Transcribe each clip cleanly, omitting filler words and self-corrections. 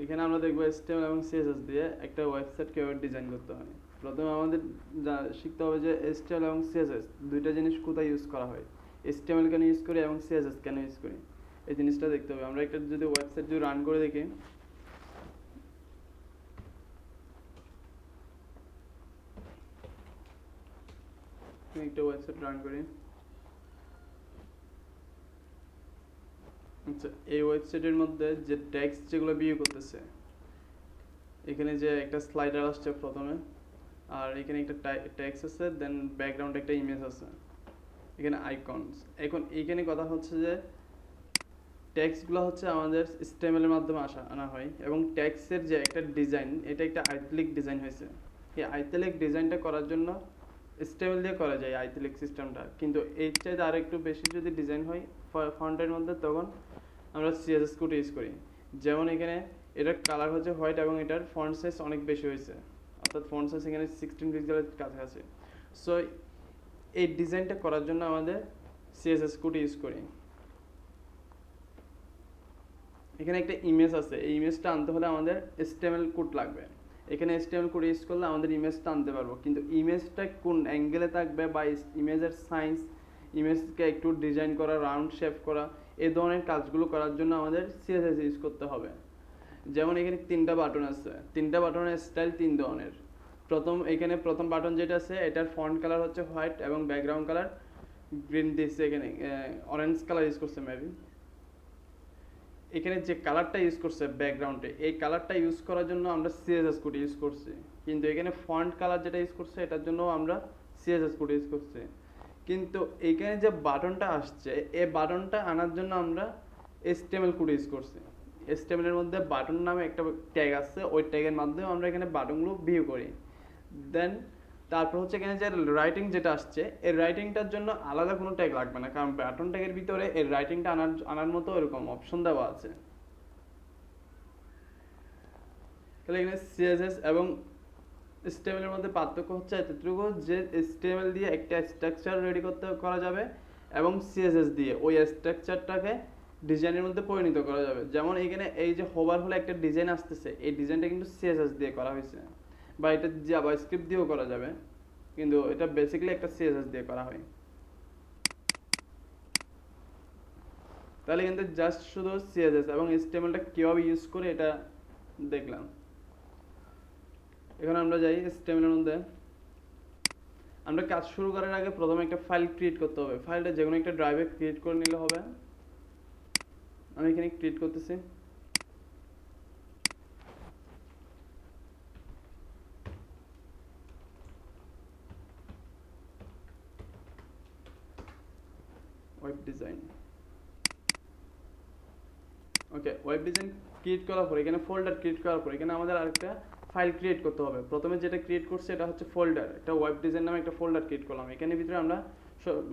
এখানে আমরা দেখবো HTML এবং CSS দিয়ে একটা ওয়েবসাইট কিভাবে ডিজাইন করতে হয়। প্রথমে আমাদের শিখতে হবে যে HTML এবং CSS দুইটা জিনিস কোথায় ইউজ করা হয়, HTML কেন ইউজ করি এবং CSS কেন ইউজ করি, এই জিনিসটা দেখতে হবে। আমরা একটা যদি ওয়েবসাইট যদি রান করে দেখি, একটা ওয়েবসাইট রান করি। আচ্ছা, এই ওয়েবসাইটের মধ্যে যে টেক্সট যেগুলো ভিউ করতেছে, এখানে যে একটা স্লাইডার আসছে প্রথমে, আর এখানে একটা টেক্সট আছে, দেন ব্যাকগ্রাউন্ডে একটা ইমেজ আছে, এখানে আইকনস। এখন এইখানে কথা হচ্ছে যে টেক্সটগুলো হচ্ছে আমাদের HTML এর মাধ্যমে আনা হয়, এবং টেক্সটের যে একটা ডিজাইন, এটা একটা আইথলিক ডিজাইন হয়েছে। এই আইথলিক ডিজাইনটা করার জন্য HTML দিয়ে করা যায় আইথলিক সিস্টেমটা, কিন্তু এর চাইতে আর একটু বেশি যদি ডিজাইন হয় ফন্টের মধ্যে, তখন আমরা CSS কোড ইউজ করি। যেমন এখানে এটার কালার হচ্ছে হোয়াইট এবং এটার ফন্ট সাইজ অনেক বেশি হয়েছে, অর্থাৎ ফন্ট সাইজ এখানে 16 পিক্সেলের কাছাকাছি। সো এই ডিজাইনটা করার জন্য আমাদের CSS কোড ইউজ করি। এখানে একটা ইমেজ আছে, এই ইমেজটা আনতে হলে আমাদের HTML কোড লাগবে। এখানে HTML কোড ইউজ করলে আমাদের ইমেজটা আনতে পারবো, কিন্তু ইমেজটা কোন অ্যাঙ্গেলে থাকবে বা ইমেজের সাইজ, ইমেজকে একটু ডিজাইন করা, রাউন্ড শেপ করা, এই ধরনের কাজগুলো করার জন্য আমাদের CSS ইউজ করতে হবে। যেমন এখানে 3টা বাটন আছে, 3টা বাটনের স্টাইল 3 ধরনের। প্রথম বাটন যেটা আছে, এটার ফন্ট কালার হচ্ছে হোয়াইট এবং ব্যাকগ্রাউন্ড কালার গ্রিন দিচ্ছে, এখানে অরেঞ্জ কালার ইউজ করছে মেবি। এখানে যে কালারটা ইউজ করছে ব্যাকগ্রাউন্ডে, এই কালারটা ইউজ করার জন্য আমরা CSS কোড ইউজ করছি, কিন্তু এখানে ফন্ট কালার যেটা ইউজ করছে এটার জন্য আমরা CSS কোড ইউজ করছি। কিন্তু এখানে যে বাটনটা আসছে, এই বাটনটা আনার জন্য আমরা HTML কোড ইউজ করছি। HTML এর মধ্যে বাটন নামে একটা ট্যাগ আছে, ওই ট্যাগের মাধ্যমে আমরা এখানে বাটনগুলো ভিউ করি। দেন তারপর হচ্ছে এখানে যে রাইটিং যেটা আসছে, এই রাইটিংটার জন্য আলাদা কোনো ট্যাগ লাগবে না, কারণ বাটন ট্যাগের ভিতরে এই রাইটিংটা আনার মতো এরকম অপশন দেওয়া আছে। তাহলে এখানে CSS এবং HTML এর মধ্যে পার্থক্য হচ্ছে এতটুকু যে HTML দিয়ে একটা স্ট্রাকচার রেডি করা যাবে, এবং CSS দিয়ে ওই স্ট্রাকচারটাকে ডিজাইনের মধ্যে পরিণত করা যাবে। যেমন এখানে এই যে হোভার হলে একটা ডিজাইন আসতেছে, এই ডিজাইনটা কিন্তু CSS দিয়ে করা হয়েছে, বা এটা জাভাস্ক্রিপ্ট দিয়েও করা যাবে, কিন্তু এটা বেসিক্যালি একটা CSS দিয়ে করা হয়। তাহলে কিন্তু জাস্ট শুধু CSS এবং HTML-টা কিভাবে ইউজ করে এটা দেখলাম। এখন আমরা যাই HTML এর মধ্যে। আমরা কাজ শুরু করার আগে প্রথমে একটা ফাইল ক্রিয়েট করতে হবে। ফাইলটা যে কোনো একটা ড্রাইভে ক্রিয়েট করে নিলে হবে। আমি এখানে ক্রিয়েট করতেছি। Web design. Okay, web design create করার পর এখানে ফোল্ডার ক্রিয়েট করার পর এখানে আমাদের আরেকটা ফাইল ক্রিয়েট করতে হবে। প্রথমে যেটা ক্রিয়েট করছে এটা হচ্ছে ফোল্ডার, একটা ওয়েব ডিজাইন নামে একটা ফোল্ডার ক্রিয়েট করলাম। এখানে ভিতরে আমরা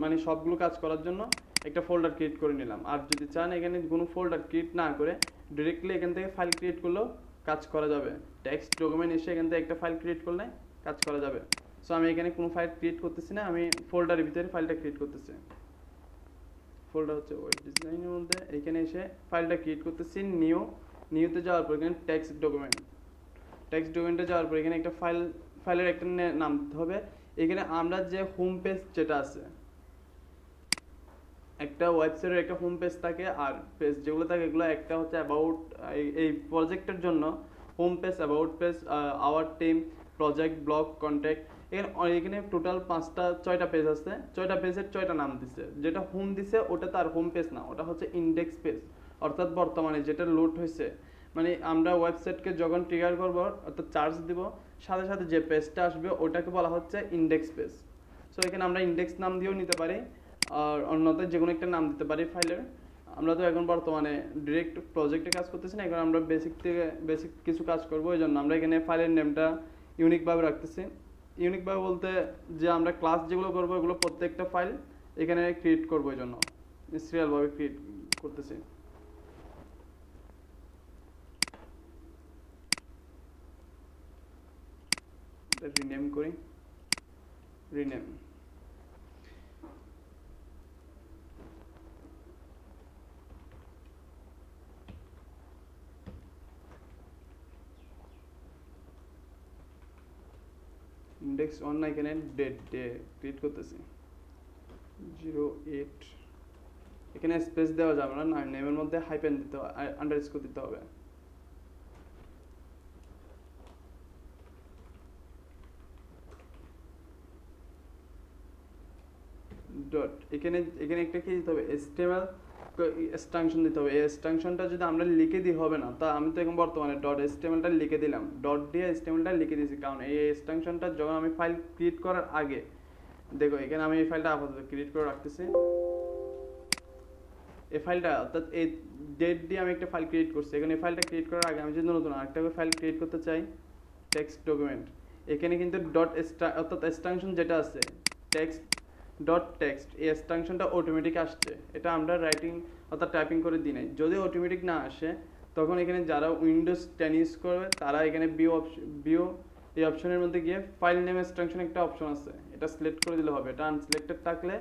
মানে সবগুলো কাজ করার জন্য একটা ফোল্ডার ক্রিয়েট করে নিলাম। আর যদি চান এখানে কোনো ফোল্ডার ক্রিয়েট না করে ডিরেক্টলি এখান থেকে ফাইল ক্রিয়েট করলেও কাজ করা যাবে। টেক্সট ডকুমেন্ট এসে এখান থেকে একটা ফাইল ক্রিয়েট করলে কাজ করা যাবে। সো আমি এখানে কোনো ফাইল ক্রিয়েট করতেছি না, আমি ফোল্ডারের ভিতরে ফাইলটা ক্রিয়েট করতেছি। ফোল্ডার হচ্ছে ওয়েব ডিজাইনের মধ্যে, এখানে এসে ফাইলটা ক্রিয়েট করতেছি। নিউতে যাওয়ার পর এখানে টেক্সট ডকুমেন্টে যাওয়ার পর এখানে একটা ফাইলের একটা নাম দিতে হবে। এখানে আমরা যে হোম পেজ যেটা আছে, একটা ওয়েবসাইটের একটা হোম পেজ থাকে, আর পেজ যেগুলো থাকে এগুলো একটা হচ্ছে অ্যাবাউট। এই প্রজেক্টের জন্য home page, about page, our team, project, blog, contact, এখানে টোটাল 6টা পেজ আছে। 6টা পেজের 6টা নাম দিছে। যেটা হোম দিছে ওটা তার হোম পেজ না, ওটা হচ্ছে ইন্ডেক্স পেজ, অর্থাৎ বর্তমানে যেটা লোড হয়েছে। মানে আমরা ওয়েবসাইটকে যখন ট্রিগার করবো, অর্থাৎ চার্জ দিব, সাথে সাথে যে পেজটা আসবে ওটাকে বলা হচ্ছে ইন্ডেক্স পেজ। সো এখানে আমরা ইন্ডেক্স নাম দিয়েও নিতে পারি, আর অন্যতে যে কোনো একটা নাম দিতে পারি ফাইলের। আমরা তো এখন বর্তমানে ডিরেক্ট প্রজেক্টে কাজ করতেছি না, এখন আমরা বেসিক কিছু কাজ করবো, এই জন্য আমরা এখানে ফাইলের নেমটা ইউনিকভাবে রাখতেছি। ইউনিকভাবে বলতে যে আমরা ক্লাস যেগুলো করবো এগুলো প্রত্যেকটা ফাইল এখানে ক্রিয়েট করবো, এই জন্য সিরিয়ালভাবে ক্রিয়েট করতেছি। রিনেম করি, রিনেম। 0x1 না, এখানে ডেট ডে ক্রিয়েট করতেছি 08, এখানে স্পেস দেওয়া যাবে না, নেমের মধ্যে হাইপেন দিতে হবে, আন্ডারস্কোর দিতে হবে। ডট এখানে একটা কি দিতে হবে, HTML এক্সটেনশন দিতে হবে। এই এক্সটেনশনটা যদি আমরা লিখে দিই হবে না, তা আমি তো এখন বর্তমানে ডট HTMLটা লিখে দিলাম, ডট দিয়ে HTMLটা লিখে দিয়েছি, কারণ এই এক্সটেনশনটা যখন আমি ফাইল ক্রিয়েট করার আগে, দেখো এখানে আমি এই ফাইলটা আপাতত ক্রিয়েট করে রাখতেছি। এই ফাইলটা অর্থাৎ এই ডেট দিয়ে আমি একটা ফাইল ক্রিয়েট করছি। এখানে এই ফাইলটা ক্রিয়েট করার আগে আমি যদি নতুন আরেকটা ফাইল ক্রিয়েট করতে চাই, টেক্সট ডকুমেন্ট, এখানে কিন্তু ডট অর্থাৎ এক্সটেনশন যেটা আছে টেক্সট ডট টেক্সট, এই এক্সটেনশনটা অটোমেটিক আসছে, এটা আমরা রাইটিং অর্থাৎ টাইপিং করে দিই নাই। যদি অটোমেটিক না আসে তখন এখানে যারা উইন্ডোজ 10 ইউজ করবে তারা এখানে বিও এই অপশনের মধ্যে গিয়ে ফাইল নেম এক্সটেনশন একটা অপশন আছে, এটা সিলেক্ট করে দিলে হবে। এটা আনসিলেক্টেড থাকলে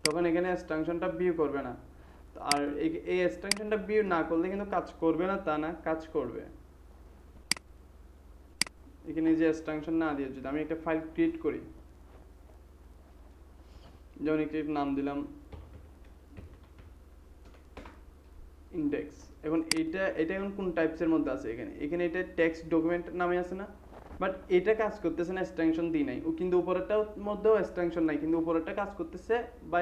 তখন এখানে এক্সটেনশনটা ভিউ করবে না। আর এই এক্সটেনশনটা ভিউ না করলে কিন্তু কাজ করবে না তা না, কাজ করবে। এখানে যে এক্সটেনশন না দিয়ে যদি আমি একটা ফাইল ক্রিয়েট করি, যেমন একটা নাম দিলাম ইন্ডেক্স, এখন এটা এখন কোন টাইপসের মধ্যে আছে, এখানে এটা টেক্সট ডকুমেন্ট নামে আছে না, বাট এটা কাজ করতেছে না, এক্সটেনশন দিই নাই। ও কিন্তু উপরেরটার মধ্যেও এক্সটেনশন নাই, কিন্তু উপরেরটা কাজ করতেছে বা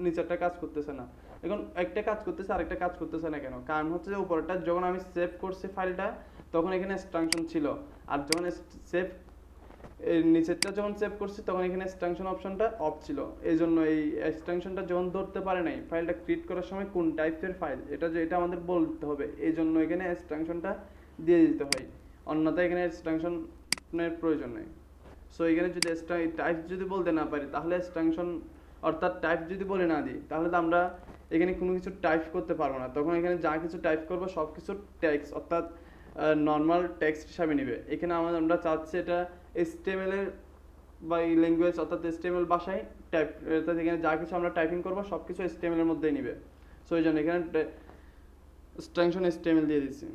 নিচেরটা কাজ করতেছে না। এখন একটা কাজ করতেছে আরেকটা কাজ করতেছে না কেন? কারণ হচ্ছে যে উপরেরটা যখন আমি সেভ করছি ফাইলটা তখন এখানে এক্সটেনশন ছিল, আর যখন সেভ নিচেরটা যখন সেভ করছি তখন এখানে এক্সটেনশন অপশনটা অফ ছিল। এই জন্য এই এক্সটেনশনটা যখন ধরতে পারে নাই ফাইলটা ক্রিয়েট করার সময় কোন টাইপের ফাইল, এটা আমাদের বলতে হবে। এই জন্য এখানে এক্সটেনশনটা দিয়ে দিতে হয়, অন্যথায় এখানে এক্সটেনশনের প্রয়োজন নেই। সো এখানে যদি টাইপ যদি বলতে না পারি তাহলে এক্সটেনশন অর্থাৎ টাইপ যদি বলে না দিই তাহলে তো আমরা এখানে কোনো কিছু টাইপ করতে পারবো না। তখন এখানে যা কিছু টাইপ করবো সব কিছু টেক্সট অর্থাৎ নর্মাল টেক্সট হিসাবে নেবে। এখানে আমরা চাচ্ছি এটা HTML এর বা ল্যাঙ্গুয়েজ অর্থাৎ HTML ভাষায় টাইপ, অর্থাৎ এখানে যা কিছু আমরা টাইপিং করবো সব কিছু HTML এর মধ্যেই নেবে। সো এই জন্য এখানে এক্সটেনশন HTML দিয়ে দিচ্ছি।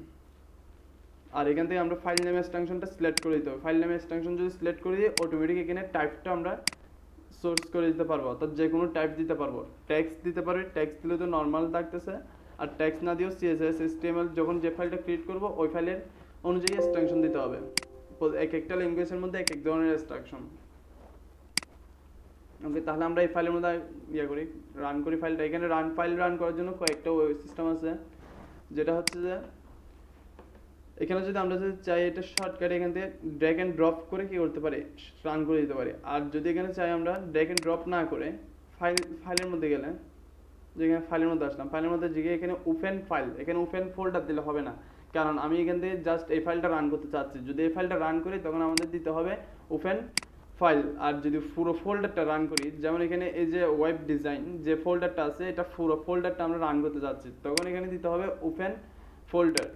আর এখান থেকে আমরা ফাইল নেম এক্সটেনশনটা সিলেক্ট করে দিতে হবে। ফাইল নেম এক্সটেনশন যদি সিলেক্ট করে দিই অটোমেটিক এখানে টাইপটা আমরা সোর্স করে দিতে পারবো, অর্থাৎ যে কোনো টাইপ দিতে পারবো। টেক্সট দিতে পারি, টেক্সট দিলে তো নর্মাল থাকতেছে, আর টেক্সট না দিয়েও CSS HTML যখন যে ফাইলটা ক্রিয়েট করবো ওই ফাইলের অনুযায়ী এক্সটেনশন দিতে হবে। এক একটা ল্যাঙ্গুয়েজের মধ্যে এক এক ধরনের এক্সটেনশন। ওকে, তাহলে আমরা এই ফাইলের মধ্যে করি, রান করি ফাইলটা। এখানে ফাইল রান করার জন্য কয়েকটা সিস্টেম আছে, যেটা হচ্ছে যে এখানে যদি আমরা যদি চাই এটা শর্টকাট এখান থেকে ড্র্যাগ এন্ড ড্রপ করে কি করতে পারি, রান করে দিতে পারি। আর যদি এখানে চাই আমরা ড্র্যাগ এন্ড ড্রপ না করে ফাইলের মধ্যে গেলে, যেখানে ফাইলের মধ্যে আসলাম, ফাইলের মধ্যে গিয়ে এখানে ওপেন ফাইল, এখানে ওপেন ফোল্ডার দিলে হবে না, কারণ আমি এখান থেকে জাস্ট এই ফাইলটা রান করতে চাচ্ছি। যদি এই ফাইলটা রান করি তখন আমাদের দিতে হবে ওপেন ফাইল। আর যদি পুরো ফোল্ডারটা রান করি, যেমন এখানে এই যে ওয়েব ডিজাইন যে ফোল্ডারটা আছে, এটা পুরো ফোল্ডারটা আমরা রান করতে চাচ্ছি, তখন এখানে দিতে হবে ওপেন ফোল্ডার।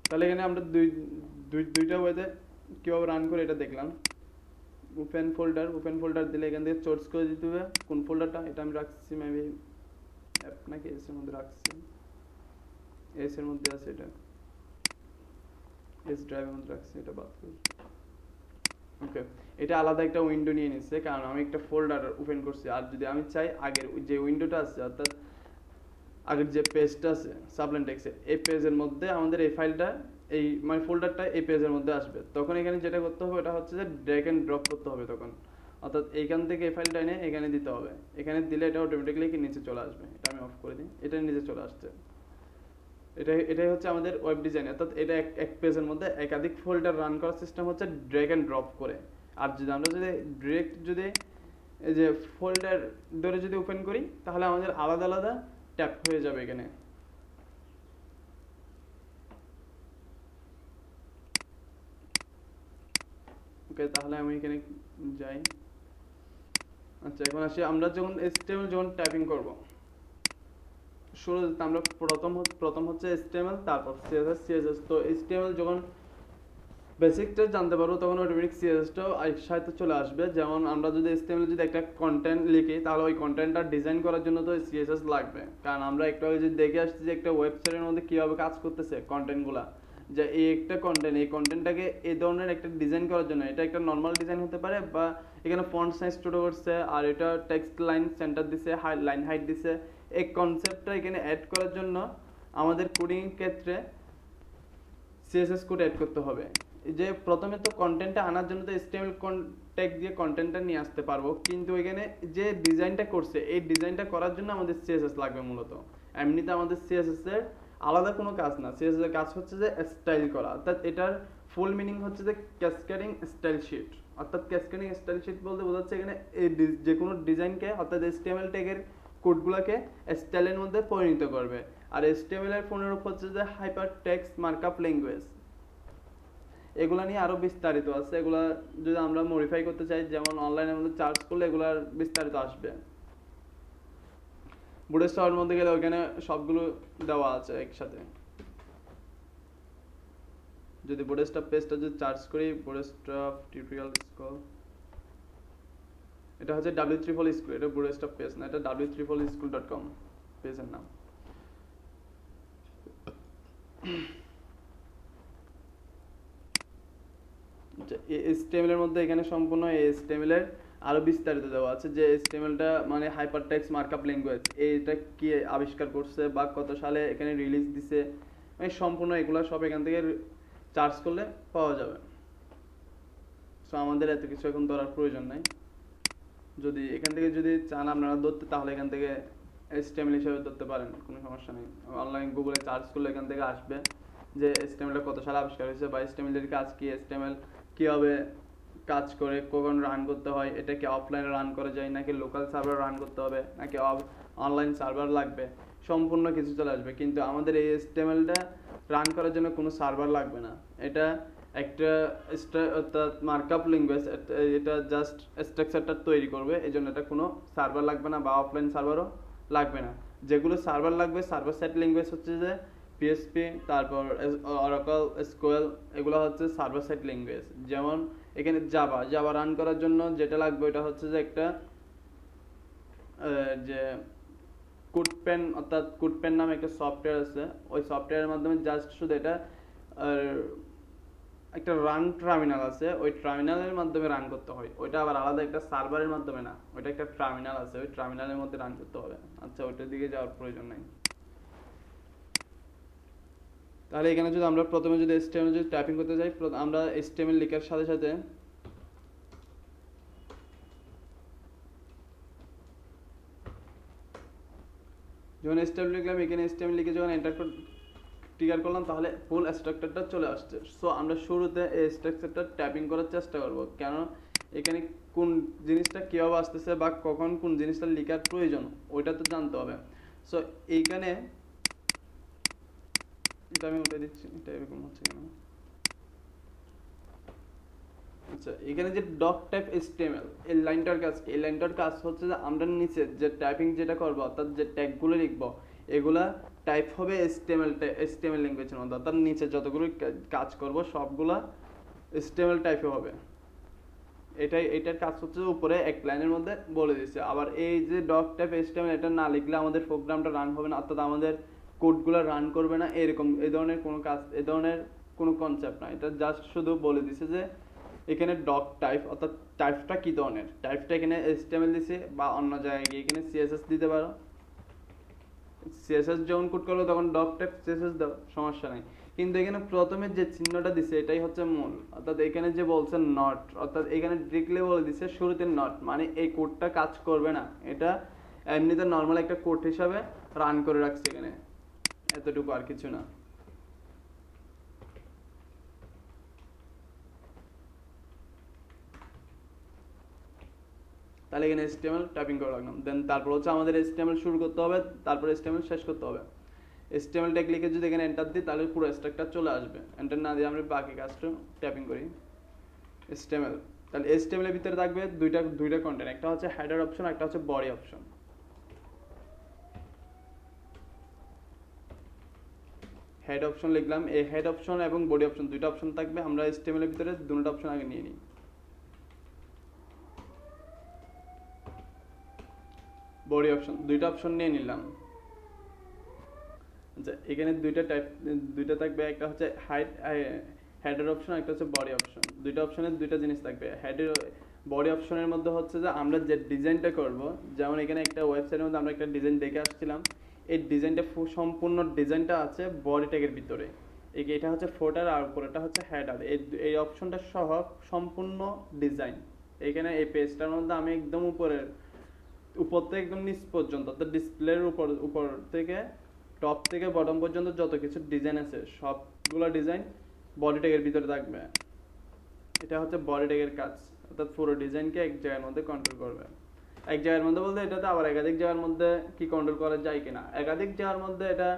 তাহলে এখানে আমরা দুইটা ওয়েতে কীভাবে রান করে এটা দেখলাম। ওপেন ফোল্ডার দিলে এখান থেকে চোর্স করে দিতে হবে কোন ফোল্ডারটা, এটা আমি রাখছি মেবি অ্যাপ নাকি এস এর মধ্যে রাখছি, এস এর মধ্যে আছে, এটা এস ড্রাইভের মধ্যে রাখছি, এটা বাদ করি। ওকে, এটা আলাদা একটা উইন্ডো নিয়ে নিচ্ছে কারণ আমি একটা ফোল্ডার ওপেন করছি। আর যদি আমি চাই আগের যে উইন্ডোটা আছে অর্থাৎ আগের যে পেজটা আছে সাবলাইম টেক্সটের, এই পেজের মধ্যে আমাদের এই ফাইলটা এই মানে ফোল্ডারটা এই পেজের মধ্যে আসবে, তখন এখানে যেটা করতে হবে ওটা হচ্ছে যে ড্র্যাগ এন্ড ড্রপ করতে হবে। তখন অর্থাৎ এইখান থেকে এই ফাইলটা এনে এখানে দিতে হবে, এখানে দিলে এটা অটোমেটিক্যালি কি নিচে চলে আসবে। এটা আমি অফ করে দিই, এটা নিচে চলে আসছে। এটাই হচ্ছে আমাদের ওয়েব ডিজাইন, অর্থাৎ এটা এক পেজের মধ্যে একাধিক ফোল্ডার রান করার সিস্টেম হচ্ছে ড্র্যাগ এন্ড ড্রপ করে। আর যদি আমরা ডিরেক্ট এই যে ফোল্ডার ধরে যদি ওপেন করি তাহলে আমাদের আলাদা আলাদা ট্যাপ হয়ে যাবে এখানে। ওকে, তাহলে আমি এখানে যাই। আচ্ছা, এখন আসি আমরা যখন HTML যখন টাইপিং করব, শুরুতে আমরা প্রথম হচ্ছে HTML, তারপর CSS। তো HTML যখন বেসিকটা জানতে পারবো তখন অটোমেটিক CSSটাও একসাথে চলে আসবে। যেমন আমরা যদি HTML যদি একটা কন্টেন্ট লিখি তাহলে ওই কন্টেন্টটা ডিজাইন করার জন্য তো CSS লাগবে, কারণ আমরা একটা ওই যে দেখে আসছি যে একটা ওয়েবসাইটের মধ্যে কীভাবে কাজ করতেছে কন্টেন্টগুলা, যে এই একটা কন্টেন্ট, এই কন্টেন্টটাকে এই ধরনের একটা ডিজাইন করার জন্য, এটা একটা নর্মাল ডিজাইন হতে পারে, বা এখানে ফন্ট সাইজ ছোট করছে, আর এটা টেক্সট লাইন সেন্টার দিছে, লাইন হাইট দিছে। এই কনসেপ্টটা এখানে অ্যাড করার জন্য আমাদের কোডিং ক্ষেত্রে সিএসএস কোড অ্যাড করতে হবে। যে প্রথমে তো কন্টেন্টটা আনার জন্য তো HTML ট্যাগ দিয়ে কন্টেন্টটা নিয়ে আসতে পারবো, কিন্তু এখানে যে ডিজাইনটা করছে এই ডিজাইনটা করার জন্য আমাদের সিএসএস লাগবে মূলত। এমনিতে আমাদের সিএসএস এর আলাদা কোনো কাজ না, সিএসএস এর কাজ হচ্ছে যে স্টাইল করা, অর্থাৎ এটার ফুল মিনিং হচ্ছে যে ক্যাসকেডিং স্টাইল শিট। অর্থাৎ ক্যাসকেডিং স্টাইল শিট বলতে বোঝাচ্ছে এখানে এই যে কোনো ডিজাইনকে, অর্থাৎ HTML ট্যাগের কোডগুলোকে স্টাইলের মধ্যে পরিণত করবে। আর HTML এর পুনরূপ হচ্ছে যে হাইপার টেক্সট মার্কআপ ল্যাঙ্গুয়েজ। এগুলা নিয়ে আরো বিস্তারিত আছে, এগুলা যদি আমরা মডিফাই করতে চাই, যেমন অনলাইনের মধ্যে সার্চ করলে এগুলার বিস্তারিত আসবে। বুটস্ট্র্যাপের মধ্যে গেলে ওখানে সবগুলো দেওয়া আছে একসাথে। যদি বুটস্ট্র্যাপ পেজটা যদি সার্চ করি, বুটস্ট্র্যাপ টিউটোরিয়াল স্কুল, এটা হচ্ছে w3fall স্কুল, এটা বুটস্ট্র্যাপ পেজ না, এটা w3fallschool.com পেজের নাম। HTML এর মধ্যে এখানে সম্পূর্ণ HTML এর আরো বিস্তারিত দেওয়া আছে, যে HTML-টা মানে হাইপারটেক্সট মার্কআপ ল্যাঙ্গুয়েজ, এইটা কি আবিষ্কার করছে বা কত সালে এখানে রিলিজ দিছে, মানে সম্পূর্ণ এগুলা সব এখান থেকে সার্চ করলে পাওয়া যাবে। সো আমাদের এত কিছু এখন ধরার প্রয়োজন নাই। যদি এখান থেকে যদি চান আপনারা ধরতে, তাহলে এখান থেকে HTML হিসেবে ধরতে পারেন, কোনো সমস্যা নেই। অনলাইন গুগলে সার্চ করলে এখান থেকে আসবে যে HTML কত সালে আবিষ্কার হয়েছে, বা HTML এর কাজ কি, HTML কিভাবে কাজ করে, কখন রান করতে হয়, এটা কি অফলাইনে রান করা যায় নাকি লোকাল সার্ভার রান করতে হবে নাকি অনলাইন সার্ভার লাগবে, সম্পূর্ণ কিছু চলে আসবে। কিন্তু আমাদের এই HTML-টা রান করার জন্য কোনো সার্ভার লাগবে না, এটা একটা অর্থাৎ মার্কআপ ল্যাঙ্গুয়েজ, এটা জাস্ট স্ট্রাকচারটা তৈরি করবে, এই জন্য এটা কোনো সার্ভার লাগবে না বা অফলাইন সার্ভারও লাগবে না। যেগুলো সার্ভার লাগবে, সার্ভার সাইড ল্যাঙ্গুয়েজ হচ্ছে যে PHP, তারপর Oracle, SQL, এগুলো হচ্ছে সার্ভার সাইড ল্যাঙ্গুয়েজ। যেমন এখানে জাভা রান করার জন্য যেটা লাগবে এটা হচ্ছে যে একটা যে কোডপেন, অর্থাৎ কোডপেন নামে একটা সফটওয়্যার আছে, ওই সফটওয়্যারের মাধ্যমে জাস্ট শুধু এটা একটা রান টার্মিনাল আছে, ওই টার্মিনালের মাধ্যমে রান করতে হয়। ওইটা আবার আলাদা একটা সার্ভারের মাধ্যমে না, ওইটা একটা টার্মিনাল আছে, ওই টার্মিনালের মধ্যে রান করতে হবে। আচ্ছা, ওইটার দিকে যাওয়ার প্রয়োজন নাই। তাহলে এখানে যদি আমরা প্রথমে যদি HTML যদি টাইপিং করতে যাই, আমরা HTML লেখার সাথে সাথে যখন HTML লিখলাম, এখানে HTML লিখে যখন এন্টার ট্রিগার করলাম, তাহলে ফুল স্ট্রাকচারটা চলে আসছে। সো আমরা শুরুতে এই স্ট্রাকচারটা টাইপিং করার চেষ্টা করব, কেন এখানে কোন জিনিসটা কীভাবে আসতেছে বা কখন কোন জিনিসটা লেখার প্রয়োজন ওইটা তো জানতে হবে। সো এইখানে এটা আমি উঠে দিচ্ছি, এটা এরকম হচ্ছে কেন। আচ্ছা, এখানে যে ডক টাইপ HTML, এই লাইনটার কাজ কি? এই লাইনটার কাজ হচ্ছে যে আমরা নিচে যে টাইপিং যেটা করবো, অর্থাৎ যে ট্যাগগুলো লিখবো, এগুলা টাইপ হবে HTML ল্যাঙ্গুয়েজের মধ্যে, অর্থাৎ নিচে যতগুলো কাজ করব সবগুলা HTML টাইপে হবে। এটার কাজ হচ্ছে উপরে এক লাইনের মধ্যে বলে দিচ্ছে। আবার এই যে ডক টাইপ HTML, এটা না লিখলে আমাদের প্রোগ্রামটা রান হবে না, অর্থাৎ আমাদের কোডগুলো রান করবে না, এরকম এই ধরনের কোনো কাজ, এই ধরনের কোনো কনসেপ্ট না। এটা জাস্ট শুধু বলে দিছে যে এখানে ডক টাইপ, অর্থাৎ টাইপটা কি ধরনের, টাইপটা এখানে HTML দিছে, বা অন্য জায়গায় গিয়ে এখানে CSS দিতে পারো। CSS যখন কোড করবে তখন ডক টাইপ CSS দাও, সমস্যা নাই। কিন্তু এখানে প্রথমে যে চিহ্নটা দিছে এটাই হচ্ছে মূল, অর্থাৎ এখানে যে বলছে নট, অর্থাৎ এখানে ডিরেক্টলি বলে দিছে শুরুতে নট, মানে এই কোডটা কাজ করবে না, এটা এমনিতে নর্মাল একটা কোড হিসাবে রান করে রাখছে এখানে, এতটুকু আর কিছু না। তাহলে এখানে HTML টাইপিং করে রাখলাম, দেন তারপর হচ্ছে আমাদের HTML শুরু করতে হবে, তারপর HTML শেষ করতে হবে। HTML ট্যাগ লিখে যদি এখানে এন্টার দিই, তাহলে পুরো স্ট্রাকচার চলে আসবে। এন্টার না দিয়ে আমরা বাকি কাজটা টাইপিং করি। HTML, তাহলে HTML এর ভিতরে থাকবে দুইটা কন্টেন্ট, একটা হচ্ছে হেডার অপশন, একটা হচ্ছে বডি অপশন। হেড অপশন লিখলাম, এই হেড অপশন এবং বডি অপশন দুইটা অপশন থাকবে। আমরা HTML এর ভিতরে দুটো অপশন আগে নিয়ে নিই। বডি অপশন দুইটা অপশন নিয়ে নিলাম। আচ্ছা, এখানে দুইটা থাকবে, একটা হচ্ছে হেডের অপশন, একটা হচ্ছে বডি অপশন। দুইটা অপশনের দুইটা জিনিস থাকবে। হেডের বডি অপশনের মধ্যে হচ্ছে যে আমরা যে ডিজাইনটা করব, যেমন এখানে একটা ওয়েবসাইটের মধ্যে আমরা একটা ডিজাইন দেখে আসছিলাম, এই ডিজাইনটা সম্পূর্ণ ডিজাইনটা আছে বডি ট্যাগের ভিতরে। এটা হচ্ছে ফোটার, আর উপরেটা হচ্ছে হেডার। এই অপশনটা সহ সম্পূর্ণ ডিজাইন এখানে এই পেজটার মধ্যে আমি একদম উপর থেকে একদম নিচ পর্যন্ত, অর্থাৎ ডিসপ্লের উপর থেকে টপ থেকে বটম পর্যন্ত যত কিছু ডিজাইন আছে সবগুলো ডিজাইন বডি ট্যাগের ভিতরে থাকবে। এটা হচ্ছে বডি ট্যাগের কাজ, অর্থাৎ পুরো ডিজাইনকে এক জায়গার মধ্যে কন্ট্রোল করবে। এক জায়গার মধ্যে বলতে এটাতে আবার একাধিক জায়গার মধ্যে কি কন্ট্রোল করা যায় কিনা, একাধিক জায়গার মধ্যে এটা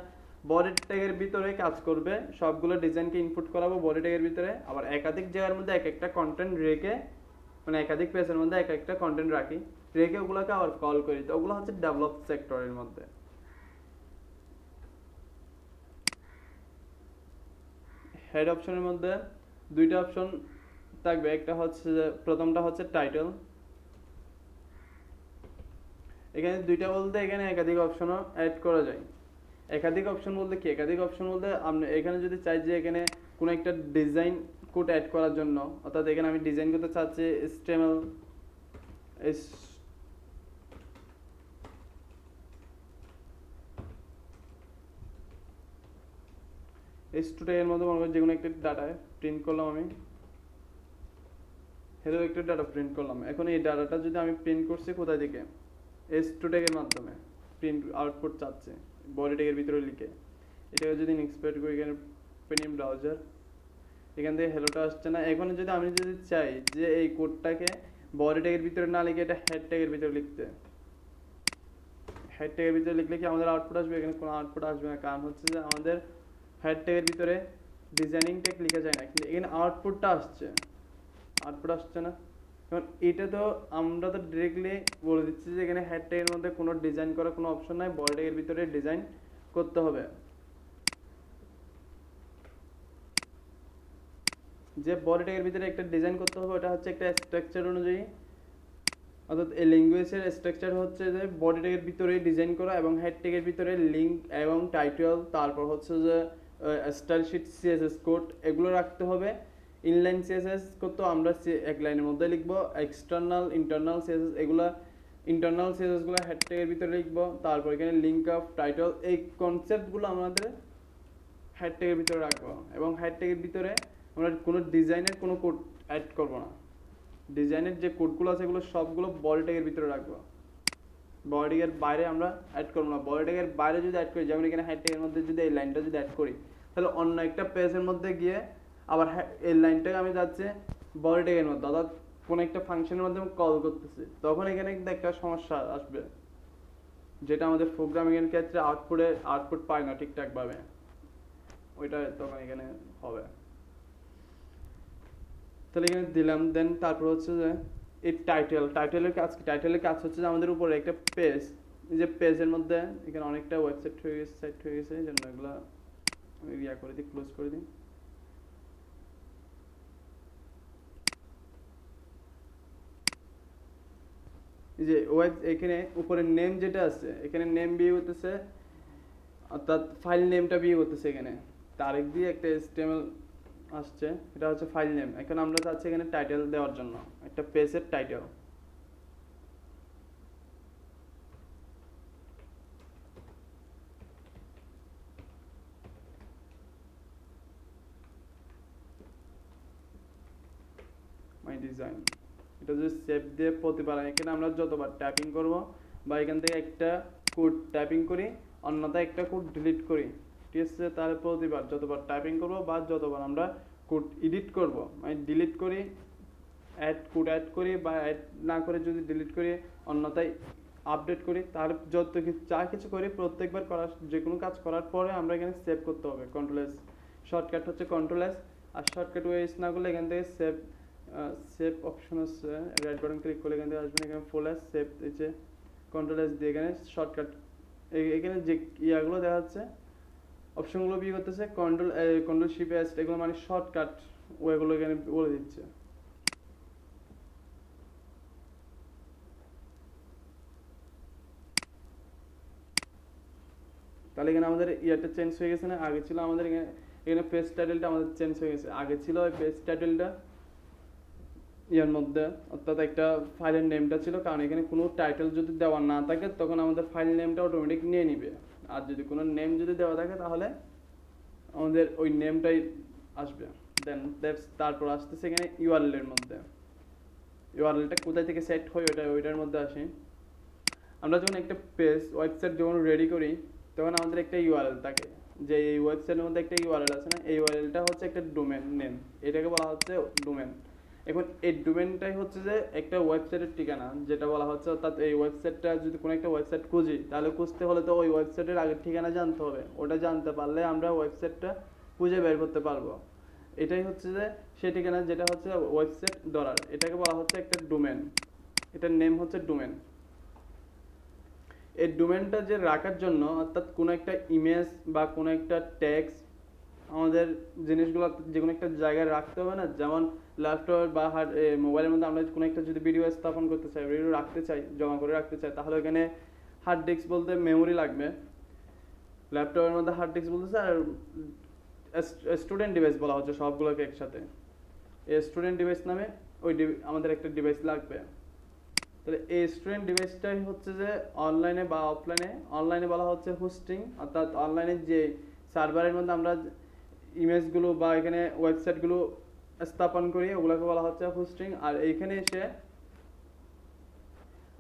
বডি ট্যাগের ভিতরে কাজ করবে। সবগুলো ডিজাইনকে ইনপুট করাবো বডি ট্যাগের ভিতরে, আবার একাধিক জায়গার মধ্যে এক একটা কন্টেন্ট রেখে, মানে একাধিক পেজের মধ্যে এক একটা কন্টেন্ট রাখি, রেখে ওগুলোকে আবার কল করি। তো ওগুলো হচ্ছে ডেভেলপ সেক্টরের মধ্যে। হেড অপশনের মধ্যে দুইটা অপশন থাকবে, একটা হচ্ছে প্রথমটা হচ্ছে টাইটেল। এখানে দুইটা বলতে এখানে একাধিক অপশনও অ্যাড করা যায়। একাধিক অপশন বলতে কি, একাধিক অপশন বলতে আমরা এখানে যদি চাই যে এখানে কোনো একটা ডিজাইন কোড অ্যাড করার জন্য, অর্থাৎ এখানে আমি ডিজাইন করতে চাচ্ছি HTML এর মধ্যে মনে করি যে কোনো একটা ডাটা প্রিন্ট করলাম, আমি হেলো একটা ডাটা প্রিন্ট করলাম। এখন এই ডাটাটা যদি আমি প্রিন্ট করছি কোথায় থেকে, এর মাধ্যমে প্রিন্ট আউটপুট চাচ্ছে বডি ট্যাগের ভিতরে লিখে। এটাকে যদি এক্সপোর্ট করি এখানে প্রিমিয়াম ব্রাউজার, এখান থেকে হেলোটা আসছে না। এখন যদি আমি চাই যে এই কোডটাকে বডি ট্যাগের ভিতরে না লিখে এটা হেড ট্যাগের ভিতরে লিখতে, হেড ট্যাগের ভিতরে লিখলে কি আমাদের আউটপুট আসবে? এখানে কোনো আউটপুট আসবে না, কারণ হচ্ছে যে আমাদের হেড ট্যাগের ভিতরে ডিজাইনিং ট্যাগ লেখা যায় না, কিন্তু এখানে আউটপুট আসছে না। এখন এটা তো আমরা তো ডিরেক্টলি বলে দিচ্ছি যে এখানে হেড ট্যাগের মধ্যে কোনো ডিজাইন করার কোনো অপশন নাই, বডি ট্যাগের ভিতরে ডিজাইন করতে হবে। যে বডি ট্যাগের ভিতরে একটা ডিজাইন করতে হবে, ওটা হচ্ছে একটা স্ট্রাকচার অনুযায়ী, অর্থাৎ এই ল্যাঙ্গুয়েজের স্ট্রাকচার হচ্ছে যে বডি ট্যাগের ভিতরে ডিজাইন করা এবং হেড ট্যাগের ভিতরে লিঙ্ক এবং টাইটেল, তারপর হচ্ছে যে স্টাইল শিট, সিএসএস কোড এগুলো রাখতে হবে। ইনলাইন সিএসএস কোড তো আমরা এক লাইনের মধ্যে লিখবো, এক্সটার্নাল ইন্টারনাল সিএসএস এগুলো, ইন্টারনাল সিএসএসগুলো হেড ট্যাগের ভিতরে লিখবো। তারপর এখানে লিঙ্ক অফ টাইটেল, এই কনসেপ্টগুলো আমাদের হেড ট্যাগের ভিতরে রাখবো। এবং হেড ট্যাগের ভিতরে আমরা কোনো ডিজাইনের কোনো কোড অ্যাড করবো না, ডিজাইনের যে কোডগুলো আছে এগুলো সবগুলো বডি ট্যাগের ভিতরে রাখবো, বডি ট্যাগের বাইরে আমরা অ্যাড করবো না। বডি ট্যাগের বাইরে যদি অ্যাড করি, যেমন এখানে হেড ট্যাগের মধ্যে যদি এই লাইনটা যদি অ্যাড করি, তাহলে অন্য একটা পেজের মধ্যে গিয়ে আবার এই লাইনটাকে আমি যাচ্ছে বডি ট্যাগের মধ্যে, অর্থাৎ কোনো একটা ফাংশনের মধ্যে আমি কল করতেছি, তখন এখানে কিন্তু একটা সমস্যা আসবে, যেটা আমাদের প্রোগ্রামিং এর ক্ষেত্রে আউটপুট পায় না ঠিকঠাকভাবে, ওইটা তখন এখানে হবে। তাহলে এখানে দিলাম, দেন তারপর হচ্ছে যে এই টাইটেলের কাজ কি? টাইটেলের কাজ হচ্ছে যে আমাদের উপরে একটা পেজ, যে পেজের মধ্যে এখানে অনেকটা ওয়েবসাইট হয়ে গেছে, সাইট হয়ে গেছে, এই জন্য এগুলো আমি করে দিই, ক্লোজ করে দিই। যে এখানে উপরে নেম যেটা আছে, এখানে নেম বিয়ে হতেছে, অর্থাৎ ফাইল নেমটা বিয়ে করতেছে। এখানে তারিখ দিয়ে একটা HTML আসছে, এটা হচ্ছে ফাইল নেম। এখন আমরা চাচ্ছি এখানে টাইটেল দেওয়ার জন্য একটা পেজের টাইটেল। মাই ডিজাইন, এটা যদি সেভ দিয়ে প্রতিবার এখানে আমরা যতবার টাইপিং করব বা এখান থেকে একটা কোড টাইপিং করি, অন্যথায় একটা কোড ডিলিট করি, ঠিক আছে? তাহলে প্রতিবার যতবার টাইপিং করব বা যতবার আমরা কোড এডিট করব, মানে ডিলিট করি, কোড অ্যাড করি বা অ্যাড না করে যদি ডিলিট করি, অন্যথায় আপডেট করি, তাহলে যত কিছু যা কিছু করি প্রত্যেকবার যে কোনো কাজ করার পরে আমরা এখানে সেভ করতে হবে। কন্ট্রোল-S শর্টকাট হচ্ছে কন্ট্রোল-S, আর শর্টকাট ওয়েস না করলে এখান থেকে সেভ অপশন আছে, রাইট বাটন ক্লিক করলে এখান থেকে আসবেন, এখানে ফুল সেভ দিয়েছে, কন্ট্রোল-S দিয়ে এখানে শর্টকাট, এখানে যে ইয়াগুলো দেখা যাচ্ছে অপশনগুলো বিয়ে করতেছে, কন্ট্রোল-Shift-S এগুলো মানে শর্টকাট, ওইগুলো এখানে বলে দিচ্ছে। তাহলে এখানে আমাদের ইয়ারটা চেঞ্জ হয়ে গেছে না, আগে ছিল আমাদের এখানে এখানে পেজ টাইটেলটা আমাদের চেঞ্জ হয়ে গেছে, আগে ছিল ওই পেজ টাইটেলটা ইয়ার মধ্যে, অর্থাৎ একটা ফাইলের নেমটা ছিল, কারণ এখানে কোনো টাইটেল যদি দেওয়া না থাকে তখন আমাদের ফাইল নেমটা অটোমেটিক নিয়ে নিবে, আর যদি কোনো নেম যদি দেওয়া থাকে তাহলে আমাদের ওই নেমটাই আসবে। দেন তারপর আসতেছে এখানে ইউআরএল এর মধ্যে, ইউআরএলটা কোথায় থেকে সেট হয় ওইটার মধ্যে আসি। আমরা যখন একটা পেজ ওয়েবসাইট যখন রেডি করি তখন আমাদের একটা ইউআরএল থাকে, যে এই ওয়েবসাইটের মধ্যে একটা ইউআরএল আছে না, এই ইউআরএলটা হচ্ছে একটা ডোমেন নেম, এটাকে বলা হচ্ছে ডোমেন। এখন এই ডোমেনটাই হচ্ছে যে একটা ওয়েবসাইটের ঠিকানা যেটা বলা হচ্ছে, অর্থাৎ এই ওয়েবসাইটটা যদি কোনো একটা ওয়েবসাইট খুঁজি তাহলে খুঁজতে হলে তো ওই ওয়েবসাইটের আগের ঠিকানা জানতে হবে, ওটা জানতে পারলে আমরা ওয়েবসাইটটা খুঁজে বের করতে পারবো। এটাই হচ্ছে যে সেই ঠিকানা যেটা হচ্ছে ওয়েবসাইট ধরার, এটাকে বলা হচ্ছে একটা ডোমেন, এটার নেম হচ্ছে ডোমেন। এই ডোমেনটা যে রাখার জন্য, অর্থাৎ কোনো একটা ইমেজ বা কোনো একটা টেক্সট আমাদের জিনিসগুলো যে কোনো একটা জায়গায় রাখতে হবে না, যেমন ল্যাপটপ বা মোবাইলের মধ্যে আমরা কোনো একটা যদি ভিডিও স্থাপন করতে চাই, ভিডিও রাখতে চাই, জমা করে রাখতে চাই, তাহলে ওখানে হার্ড ডিস্ক বলতে মেমোরি লাগবে, ল্যাপটপের মধ্যে হার্ড ডিস্ক বলতেছে, আর স্টুডেন্ট ডিভাইস বলা হচ্ছে সবগুলোকে একসাথে, এই স্টুডেন্ট ডিভাইস নামে ওই আমাদের একটা ডিভাইস লাগবে। তাহলে এই স্টুডেন্ট ডিভাইসটাই হচ্ছে যে অনলাইনে বা অফলাইনে, অনলাইনে বলা হচ্ছে হোস্টিং, অর্থাৎ অনলাইনে যে সার্ভারের মধ্যে আমরা ইমেজগুলো বা এখানে ওয়েবসাইটগুলো স্থাপন করি ওগুলোকে বলা হচ্ছে হোস্টিং। আর এইখানে এসে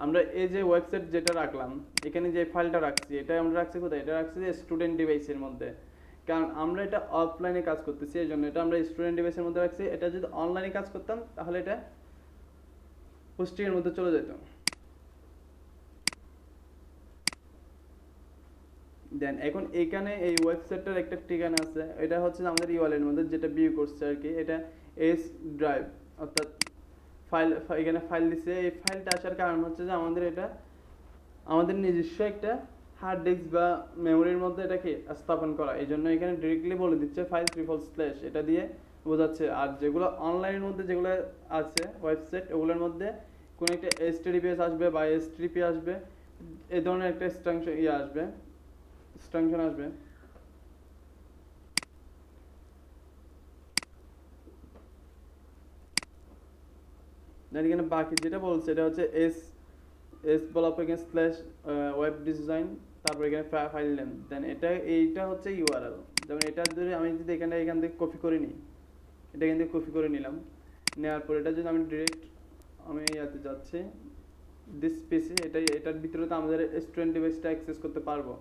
আমরা এই যে ওয়েবসাইট যেটা রাখলাম, এখানে যে ফাইলটা রাখছি, এটা আমরা রাখছি কোথায়, এটা রাখছি যে স্টুডেন্ট ডিভাইসের মধ্যে, কারণ আমরা এটা অফলাইনে কাজ করতেছি এই জন্য এটা আমরা স্টুডেন্ট ডিভাইসের মধ্যে রাখছি। এটা যদি অনলাইনে কাজ করতাম তাহলে এটা হোস্টিং এর মধ্যে চলে যেত। দেন এখন এখানে এই ওয়েবসাইটটার একটা ঠিকানা আছে, এটা হচ্ছে আমাদের ইউআরএল এর মধ্যে যেটা ভিউ করছে আর কি, এটা এস ড্রাইভ, অর্থাৎ ফাইল, এখানে ফাইল দিছে। এই ফাইলটা আসার কারণ হচ্ছে যে আমাদের এটা আমাদের নিজস্ব একটা হার্ড ডিস্ক বা মেমোরির মধ্যে এটাকে স্থাপন করা, এই জন্য এখানে ডিরেক্টলি বলে দিচ্ছে ফাইল // এটা দিয়ে বোঝাচ্ছে। আর যেগুলো অনলাইনের মধ্যে যেগুলো আছে ওয়েবসাইট, ওগুলোর মধ্যে কোনো একটা HTTPS আসবে বা HTTP আসবে, এই ধরনের একটা এক্সটেনশন আসবে। দেন এখানে বাকি যেটা বলছে এটা হচ্ছে এস বলার পর এখানে স্ল্যাশ ওয়েব ডিজাইন, তারপর এখানে ফাইল নেম, দেন এইটা হচ্ছে ইউআরএল। যেমন এটা যদি আমি যদি এখান থেকে কপি করে নিই, এটা এখান থেকে কপি করে নিলাম, নেওয়ার পর এটা যদি আমি ডিরেক্ট আমি ইয়াতে যাচ্ছি দিস পিসি, এটার ভিতরে তো আমাদের স্টুডেন্ট ডিভাইসটা অ্যাক্সেস করতে পারবো।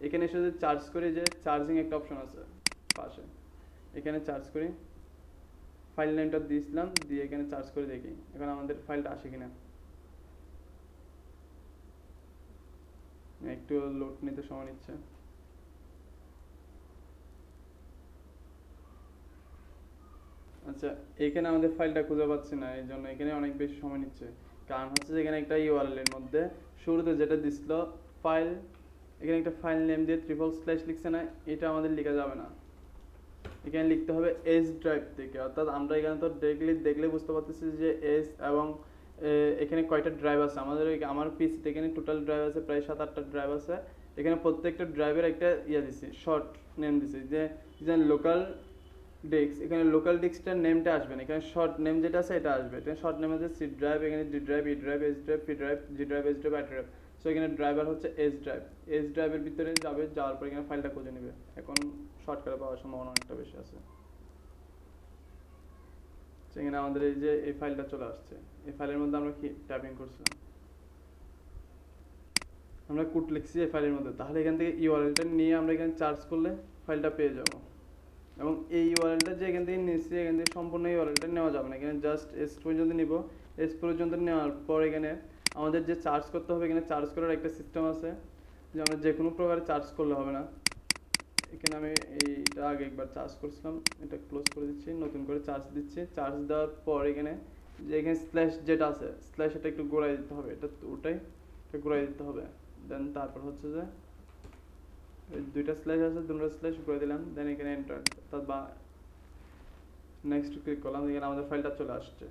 এখানে এসে যদি চার্জ করি, যে চার্জিং একটা অপশন আছে পাশে, এখানে চার্জ করি, ফাইল নেমটা দিয়েছিলাম, দিয়ে এখানে চার্জ করে দেখি এখন আমাদের ফাইলটা আসে কিনা। একটু লোড নিতে সময় নিচ্ছে। আচ্ছা, এখানে আমাদের ফাইলটা খুঁজে পাচ্ছি না, এই জন্য এখানে অনেক বেশি সময় নিচ্ছে। কারণ হচ্ছে যে এখানে একটা ইউআরএল এর মধ্যে শুরুতে যেটা দিছিল ফাইল, এখানে একটা ফাইল নেম দিয়ে // লিখছে না, এটা আমাদের লেখা যাবে না, এখানে লিখতে হবে এস ড্রাইভ থেকে। অর্থাৎ আমরা এখানে তো দেখলে বুঝতে পারতেছি যে এস, এবং এখানে কয়টা ড্রাইভ আছে আমাদের, আমার পিসিতে এখানে টোটাল ড্রাইভ আছে প্রায় 7-8টা ড্রাইভ আছে। এখানে প্রত্যেকটা ড্রাইভের একটা দিছি, শর্ট নেম দিছি, যে লোকাল ডিস্ক, এখানে লোকাল ডিস্কটার নেমটা আসবে না, এখানে শর্ট নেম যেটা আছে এটা আসবে। এখানে শর্ট নেম আছে সি ড্রাইভ, এখানে D drive, E drive, S drive, P drive, G drive, S drive, I drive. So এখানে ড্রাইভার হচ্ছে এস ড্রাইভ, এস ড্রাইভের ভিতরে যাওয়ার পর এখানে ফাইলটা খুঁজে নেবে। এখন শর্টকাটে পাওয়ার সম্ভাবনা অনেকটা বেশি আছে। সেখানে আমাদের এই যে এই ফাইলটা চলে আসছে, এই ফাইলের মধ্যে আমরা কি টাইপিং করছিলাম, আমরা কোড লিখছি এই ফাইলের মধ্যে, তাহলে এখান থেকে ইউআরএলটা নিয়ে আমরা এখানে চার্জ করলে ফাইলটা পেয়ে যাব। এবং এই ইউআরএলটা যে এখান থেকে নিচ্ছি, এখান থেকে সম্পূর্ণ ইউআরএলটা নেওয়া যাবে না, এখানে জাস্ট এস পর্যন্ত নিব। এস পর্যন্ত নেওয়ার পর এখানে আমাদের যে চার্জ করতে হবে, এখানে চার্জ করার একটা সিস্টেম আছে, যে আমরা যে কোনো প্রকারে চার্জ করলে হবে না। এখানে আমি এইটা আগে একবার চার্জ করছিলাম, এটা ক্লোজ করে দিচ্ছি, নতুন করে চার্জ দিচ্ছি। চার্জ দেওয়ার পর এখানে যে এখানে স্ল্যাশ যেটা আছে, স্ল্যাশ এটা একটু ঘোরাই দিতে হবে, এটা ঘোরাই দিতে হবে। দেন তারপর হচ্ছে যে দুইটা স্ল্যাশ আছে, দুটো স্ল্যাশ ঘুরে দিলাম, দেন এখানে এন্টার, অর্থাৎ বা নেক্সট ক্লিক করলাম, এখানে আমাদের ফাইলটা চলে আসছে।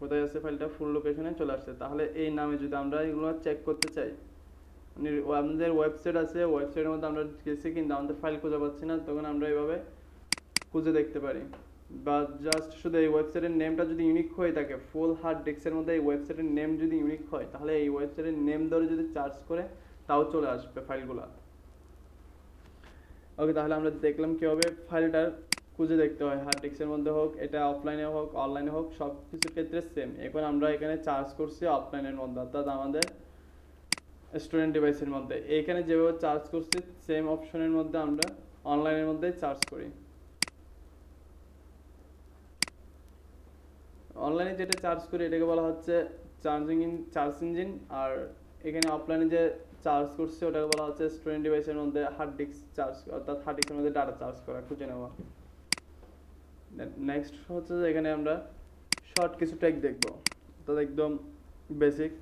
কোথায় আছে ফাইলটা, ফুল লোকেশনে চলে আসছে। তাহলে এই নামে যদি আমরা এগুলো চেক করতে চাই, মানে আমাদের ওয়েবসাইট আছে, ওয়েবসাইটের মধ্যে আমরা গেছি কিন্তু আমাদের ফাইল খুঁজে পাচ্ছি না, তখন আমরা এইভাবে খুঁজে দেখতে পারি। বা জাস্ট শুধু এই ওয়েবসাইটের নেমটা যদি ইউনিক হয়ে থাকে, ফুল হার্ড ডিস্কের মধ্যে এই ওয়েবসাইটের নেম যদি ইউনিক হয়, তাহলে এই ওয়েবসাইটের নেম ধরে যদি সার্চ করে তাও চলে আসবে ফাইলগুলো। ওকে, তাহলে আমরা দেখলাম কীভাবে ফাইলটার খুঁজে দেখতে হয়, হার্ড ডিস্কের মধ্যে হোক, এটা অফলাইনে হোক অনলাইনে হোক, সব কিছুর ক্ষেত্রে সেম। এখন আমরা এখানে চার্জ করছি অফলাইনের মধ্যে, অর্থাৎ আমাদের স্টুডেন্ট ডিভাইসের মধ্যে। এইখানে যেভাবে চার্জ করছি সেম অপশনের মধ্যে আমরা অনলাইনের মধ্যে চার্জ করি। অনলাইনে যেটা চার্জ করি এটাকে বলা হচ্ছে চার্জ ইঞ্জিন, আর এখানে অফলাইনে যে চার্জ করছে ওটাকে বলা হচ্ছে স্টুডেন্ট ডিভাইসের মধ্যে হার্ড ডিস্ক চার্জ, অর্থাৎ হার্ড ডিস্কের মধ্যে ডাটা চার্জ করা, খুঁজে নেওয়া। নেক্সট হচ্ছে যে এখানে আমরা শর্ট কিছু ট্যাগ দেখবো, অর্থাৎ একদম বেসিক,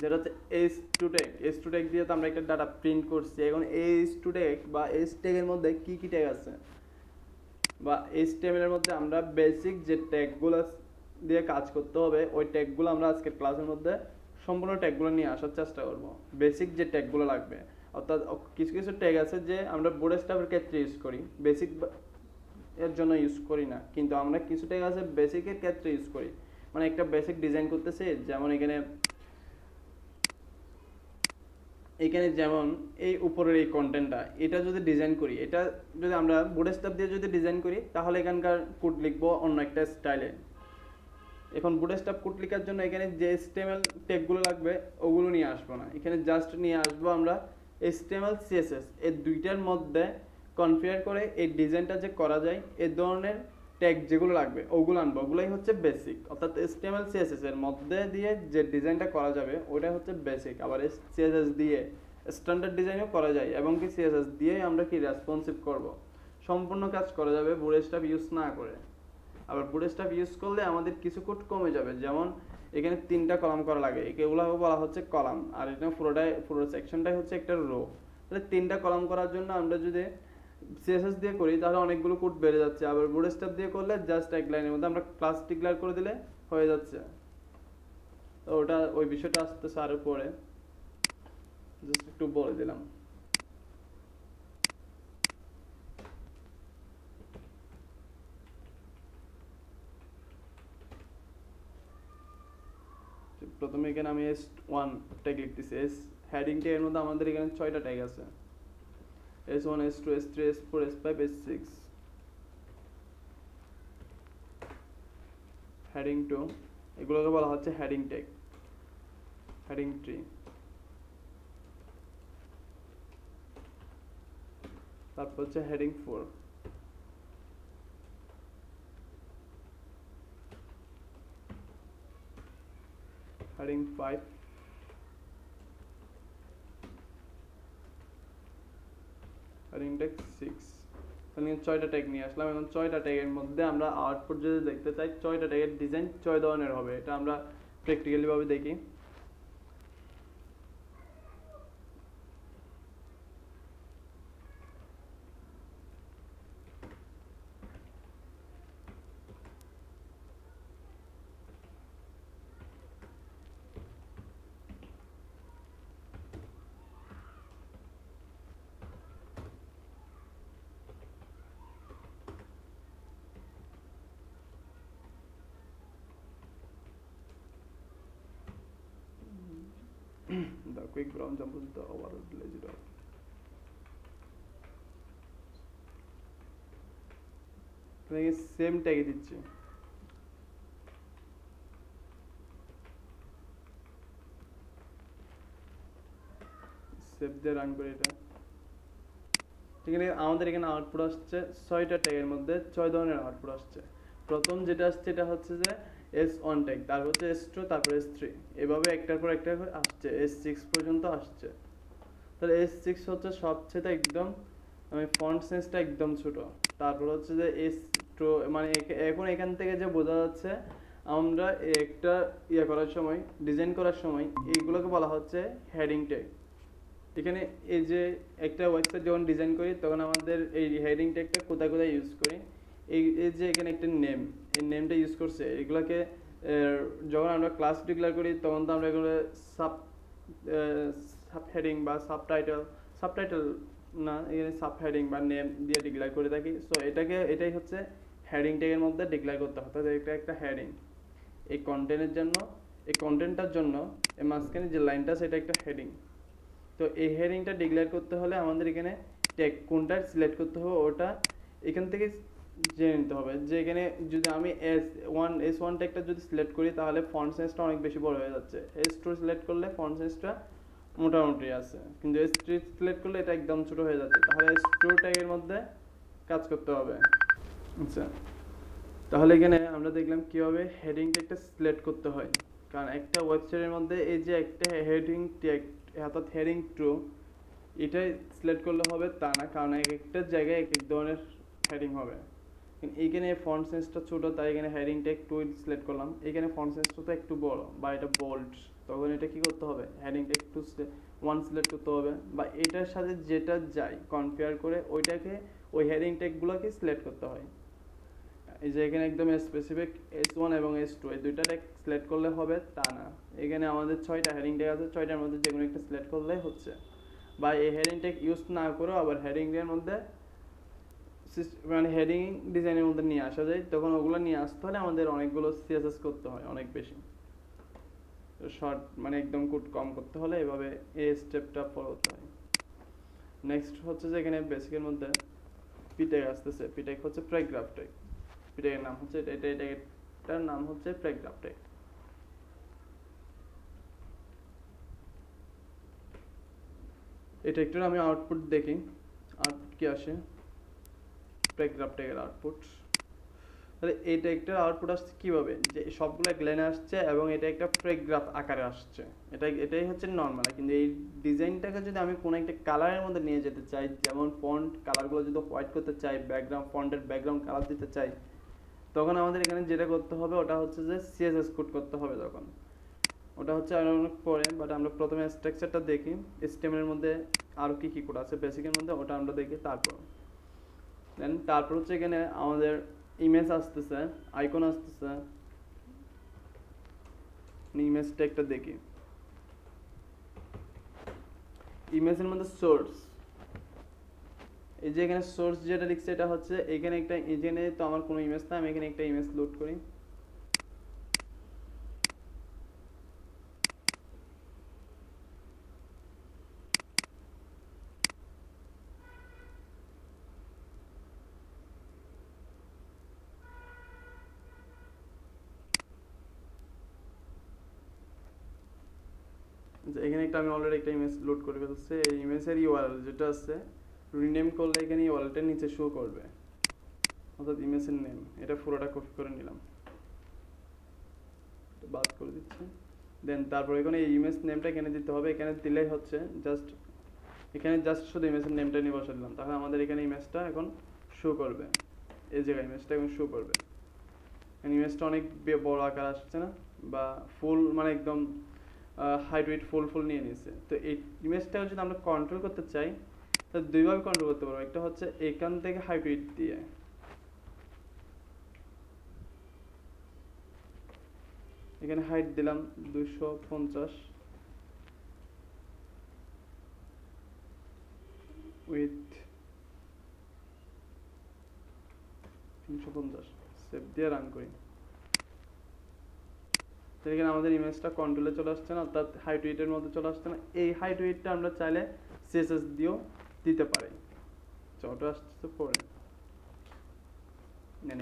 যেটা হচ্ছে h2 ট্যাগ। h2 ট্যাগ দিয়ে তো আমরা একটা ডাটা প্রিন্ট করছি। এখন h2 ট্যাগ বা h ট্যাগের মধ্যে কি কি ট্যাগ আছে, বা HTML এর মধ্যে আমরা বেসিক যে ট্যাগগুলো দিয়ে কাজ করতে হবে, ওই ট্যাগগুলো আমরা আজকের ক্লাসের মধ্যে সম্পূর্ণ ট্যাগগুলো নিয়ে আসার চেষ্টা করব। বেসিক যে ট্যাগগুলো লাগবে, অর্থাৎ কিছু কিছু ট্যাগ আছে যে আমরা বুটস্ট্র্যাপের ক্ষেত্রে ইউজ করি, বেসিক এর জন্য ইউজ করি না, কিন্তু আমরা কিছু ট্যাগ আছে বেসিকের ক্ষেত্রে ইউজ করি। মানে একটা বেসিক ডিজাইন করতেছে, যেমন এখানে যেমন এই উপরের এই কন্টেন্টটা, এটা যদি ডিজাইন করি, এটা যদি আমরা বুটস্ট্র্যাপ দিয়ে যদি ডিজাইন করি, তাহলে এখানকার কোড লিখবো অন্য একটা স্টাইলে। এখন বুটস্ট্র্যাপ কোড লেখার জন্য এখানে যে HTML ট্যাগগুলো লাগবে ওগুলো নিয়ে আসবো না, এখানে জাস্ট নিয়ে আসবো আমরা HTML CSS, এই দুইটার মধ্যে কনফিগার করে এই ডিজাইনটা যে করা যায় এই ধরনের ট্যাগ যেগুলো লাগবে ওগুলো আনবো। ওগুলাই হচ্ছে বেসিক, অর্থাৎ HTML CSS এর মধ্যে দিয়ে যে ডিজাইনটা করা যাবে ওটা হচ্ছে বেসিক। আবার CSS দিয়ে স্ট্যান্ডার্ড ডিজাইনও করা যায়, এবং কি CSS দিয়ে আমরা কি রেসপন্সিভ করব, সম্পূর্ণ কাজ করা যাবে বুটস্ট্র্যাপ ইউজ না করে। আবার বুটস্ট্র্যাপ ইউজ করলে আমাদের কিছু কোড কমে যাবে, যেমন এখানে 3টা কলাম করা লাগে, এগুলো বলা হচ্ছে কলাম, আর এটা পুরো সেকশনটাই হচ্ছে একটা রো। তাহলে 3টা কলাম করার জন্য আমরা যদি CSS দিয়ে করি তাহলে অনেকগুলো কোড বেড়ে যাচ্ছে, আবার বুটস্ট্র্যাপ দিয়ে করলে জাস্ট এক লাইনের মধ্যে আমরা ক্লাস ডিক্লেয়ার করে দিলে হয়ে যাচ্ছে। তো ওই বিষয়টা আসতেছে আরো পরে, জাস্ট একটু বলে দিলাম। প্রথমে এখানে আমি S1 ট্যাগ লিখতেছি। হেডিং ট্যাগের মধ্যে আমাদের এখানে 6টা ট্যাগ আছে, S1 S2 S3 S4 S5 S6। Heading 2 এগুলোকে বলা হচ্ছে হেডিং ট্যাগ। হেডিং 3, তারপর হচ্ছে হেডিং 4, হেডিং 5, হেডিং ট্যাগ 6। তাহলে 6টা ট্যাগ নিয়ে আসলাম। এখন 6টা ট্যাগের মধ্যে আমরা আউটপুট যদি দেখতে চাই, 6টা ট্যাগের ডিজাইন 6 ধরনের হবে, এটা আমরা প্র্যাকটিক্যালি ভাবে দেখি। The quick brown jump is the overall lazy dog. Same ট্যাগে দিচ্ছি। সেভ দিয়ে রান করে এটা। ঠিক আছে, আমাদের এখানে আউটপুট আসছে 6টা ট্যাগের মধ্যে 6 ধরনের আউটপুট আসছে। প্রথম যেটা আসছে এটা হচ্ছে যে S1 ট্যাগ, তারপর হচ্ছে S2, তারপর S3, এভাবে একটার পর একটা করে আসছে, S6 পর্যন্ত আসছে। তাহলে S6 হচ্ছে সবচেয়ে একদম ফন্ট সাইজটা একদম ছোট। তারপর হচ্ছে যে S2, মানে এখন এখান থেকে যে বোঝা যাচ্ছে আমরা একটা করার সময়, ডিজাইন করার সময় এইগুলোকে বলা হচ্ছে হেডিং ট্যাগ। এখানে এই যে একটা ওয়েবসাইট যখন ডিজাইন করি তখন আমাদের এই হেডিং ট্যাগটা কোথায় কোথায় ইউজ করি, এই যে এখানে একটা নেম, এই নেমটা ইউজ করছে, এগুলোকে যখন আমরা ক্লাস ডিক্লেয়ার করি তখন তো আমরা এগুলো সাব হেডিং বা সাবটাইটেল না, এখানে সাব হেডিং বা নেম দিয়ে ডিক্লেয়ার করে থাকি। সো এটাই হচ্ছে হেডিং ট্যাগের মধ্যে ডিক্লেয়ার করতে হয়। তাহলে এটা একটা হেডিং, এই কন্টেন্টটার জন্য এই মাঝখানে যে লাইনটা সেটা একটা হেডিং। তো এই হেডিংটা ডিক্লেয়ার করতে হলে আমাদের এখানে ট্যাগ কোনটা সিলেক্ট করতে হবে ওটা এখান থেকে জেনে নিতে হবে। যে এখানে যদি আমি S1 ট্যাগটা যদি সিলেক্ট করি তাহলে ফন্ট সাইজটা অনেক বেশি বড় হয়ে যাচ্ছে। S2 সিলেক্ট করলে ফন্ট সাইজটা মোটামুটি আছে, কিন্তু S3 সিলেক্ট করলে এটা একদম ছোট হয়ে যাচ্ছে। তাহলে S2 ট্যাগের মধ্যে কাজ করতে হবে। আচ্ছা, তাহলে এখানে আমরা দেখলাম কিভাবে হেডিং ট্যাগটা সিলেক্ট করতে হয়। কারণ একটা ওয়েবসাইটের মধ্যে এই যে একটা হেডিং ট্যাগ অর্থাৎ হেডিং 2 এটাই সিলেক্ট করলে হবে তা না, কারণ এক একটা জায়গায় এক এক ধরনের হেডিং হবে। এইখানে ফন্ট সাইজটা ছোট, তাই এখানে হেডিং ট্যাগ 2 সিলেক্ট করলাম। এখানে ফন্ট সাইজটা তো একটু বড় বা এটা বোল্ড, তখন এটা কি করতে হবে, হেডিং ট্যাগ 1 সিলেক্ট করতে হবে, বা এটার সাথে যেটা যায় কম্পেয়ার করে ওই হেডিং ট্যাগগুলোকে সিলেক্ট করতে হয়। এই যে এখানে একদম স্পেসিফিক S1 এবং S2 এই দুইটা ট্যাগ সিলেক্ট করলে হবে তা না। এখানে আমাদের 6টা হেডিং ট্যাগ আছে, 6টার মধ্যে যে কোনো একটা সিলেক্ট করলেই হচ্ছে। বা এই হেডিং ট্যাগ ইউজ না করেও আবার হেডিং এর মধ্যে মানে হেডিং ডিজাইনের মধ্যে নিয়ে আসা যায়, তখন ওগুলো নিয়ে আসতে হলে আমাদের অনেকগুলো CSS করতে হয়, অনেক বেশি শর্ট, মানে একদম কোড কম করতে হলে এভাবে এই স্টেপটা ফলো করতে হয়। নেক্সট হচ্ছে যে এখানে বেসিকের মধ্যে পিট্যাগ আসতেছে। পিট্যাগ হচ্ছে প্যারাগ্রাফ ট্যাগ। পিট্যাগের নাম হচ্ছে এটার নাম হচ্ছে প্যারাগ্রাফ ট্যাগ। এটা একটু আমি আউটপুট দেখি, আউটপুট কি আসে প্যারাগ্রাফ ট্যাগের আউটপুট। তাহলে এই ট্যাগটার আউটপুট আসছে কিভাবে, যে সবগুলো এক লাইনে আসছে এবং এটা একটা প্যারাগ্রাফ আকারে আসছে। এটাই হচ্ছে নর্মাল। কিন্তু এই ডিজাইনটাকে যদি আমি কোনো একটা কালারের মধ্যে নিয়ে যেতে চাই, যেমন ফন্ট কালারগুলো যদি হোয়াইট করতে চাই, ফন্টের ব্যাকগ্রাউন্ড কালার দিতে চাই, তখন আমাদের এখানে যেটা করতে হবে ওটা হচ্ছে যে CSS কোড করতে হবে। তখন ওটা হচ্ছে আরো অনেক পরে, বাট আমরা প্রথমে স্ট্রাকচারটা দেখি। HTML এর মধ্যে আরো কি কি কোড আছে বেসিকের মধ্যে, ওটা আমরা দেখি। তারপর হচ্ছে এখানে আমাদের ইমেজ আসতেছে, আইকন আসতেছে। ইমেজ ট্যাগটা দেখি। ইমেজের মধ্যে সোর্স, এই যে এখানে সোর্স যেটা লিখছে এটা হচ্ছে এখানে তো আমার কোনো ইমেজ না, আমি এখানে একটা ইমেজ লোড করি। এখানে আমি অলরেডি একটা ইমেজ লোড করে ফেলছি। এই ইমেজের ইউআরএল যেটা আছে রিনেম করলে এখানে ইউআরএলটার নিচে শো করবে, অর্থাৎ ইমেজের নেম। এটা পুরোটা কপি করে নিলাম, বাদ করে দিচ্ছি। দেন তারপর এখানে এই ইমেজ নেমটা এখানে দিতে হবে। এখানে দিলেই হচ্ছে জাস্ট শুধু ইমেজের নেমটা নিয়ে বসে দিলাম, তাহলে আমাদের এখানে ইমেজটা এখন শো করবে। এই জায়গায় ইমেজটা এখন শো করবে। ইমেজটা অনেক বড় আকার আসছে না, বা ফুল, মানে একদম হাইট ওয়েট ফুল নিয়ে নিয়েছে। তো এই ইমেজটা যদি আমরা কন্ট্রোল করতে চাই তাহলে দুইভাবে কন্ট্রোল করতে পারবো। একটা হচ্ছে এখান থেকে হাইট ওয়েট দিয়ে, এখানে হাইট দিলাম 250, উইথ 350, সেভ দিয়ে রান করি। এখানে আমাদের ইমেজটা কন্ট্রোলে চলে আসছে না, অর্থাৎ হাইট ওয়েটের মধ্যে চলে আসছে না। এই হাইট ওয়েটটা আমরা চাইলে CSS দিয়েও দিতে পারি। ওটা আসছে পরে।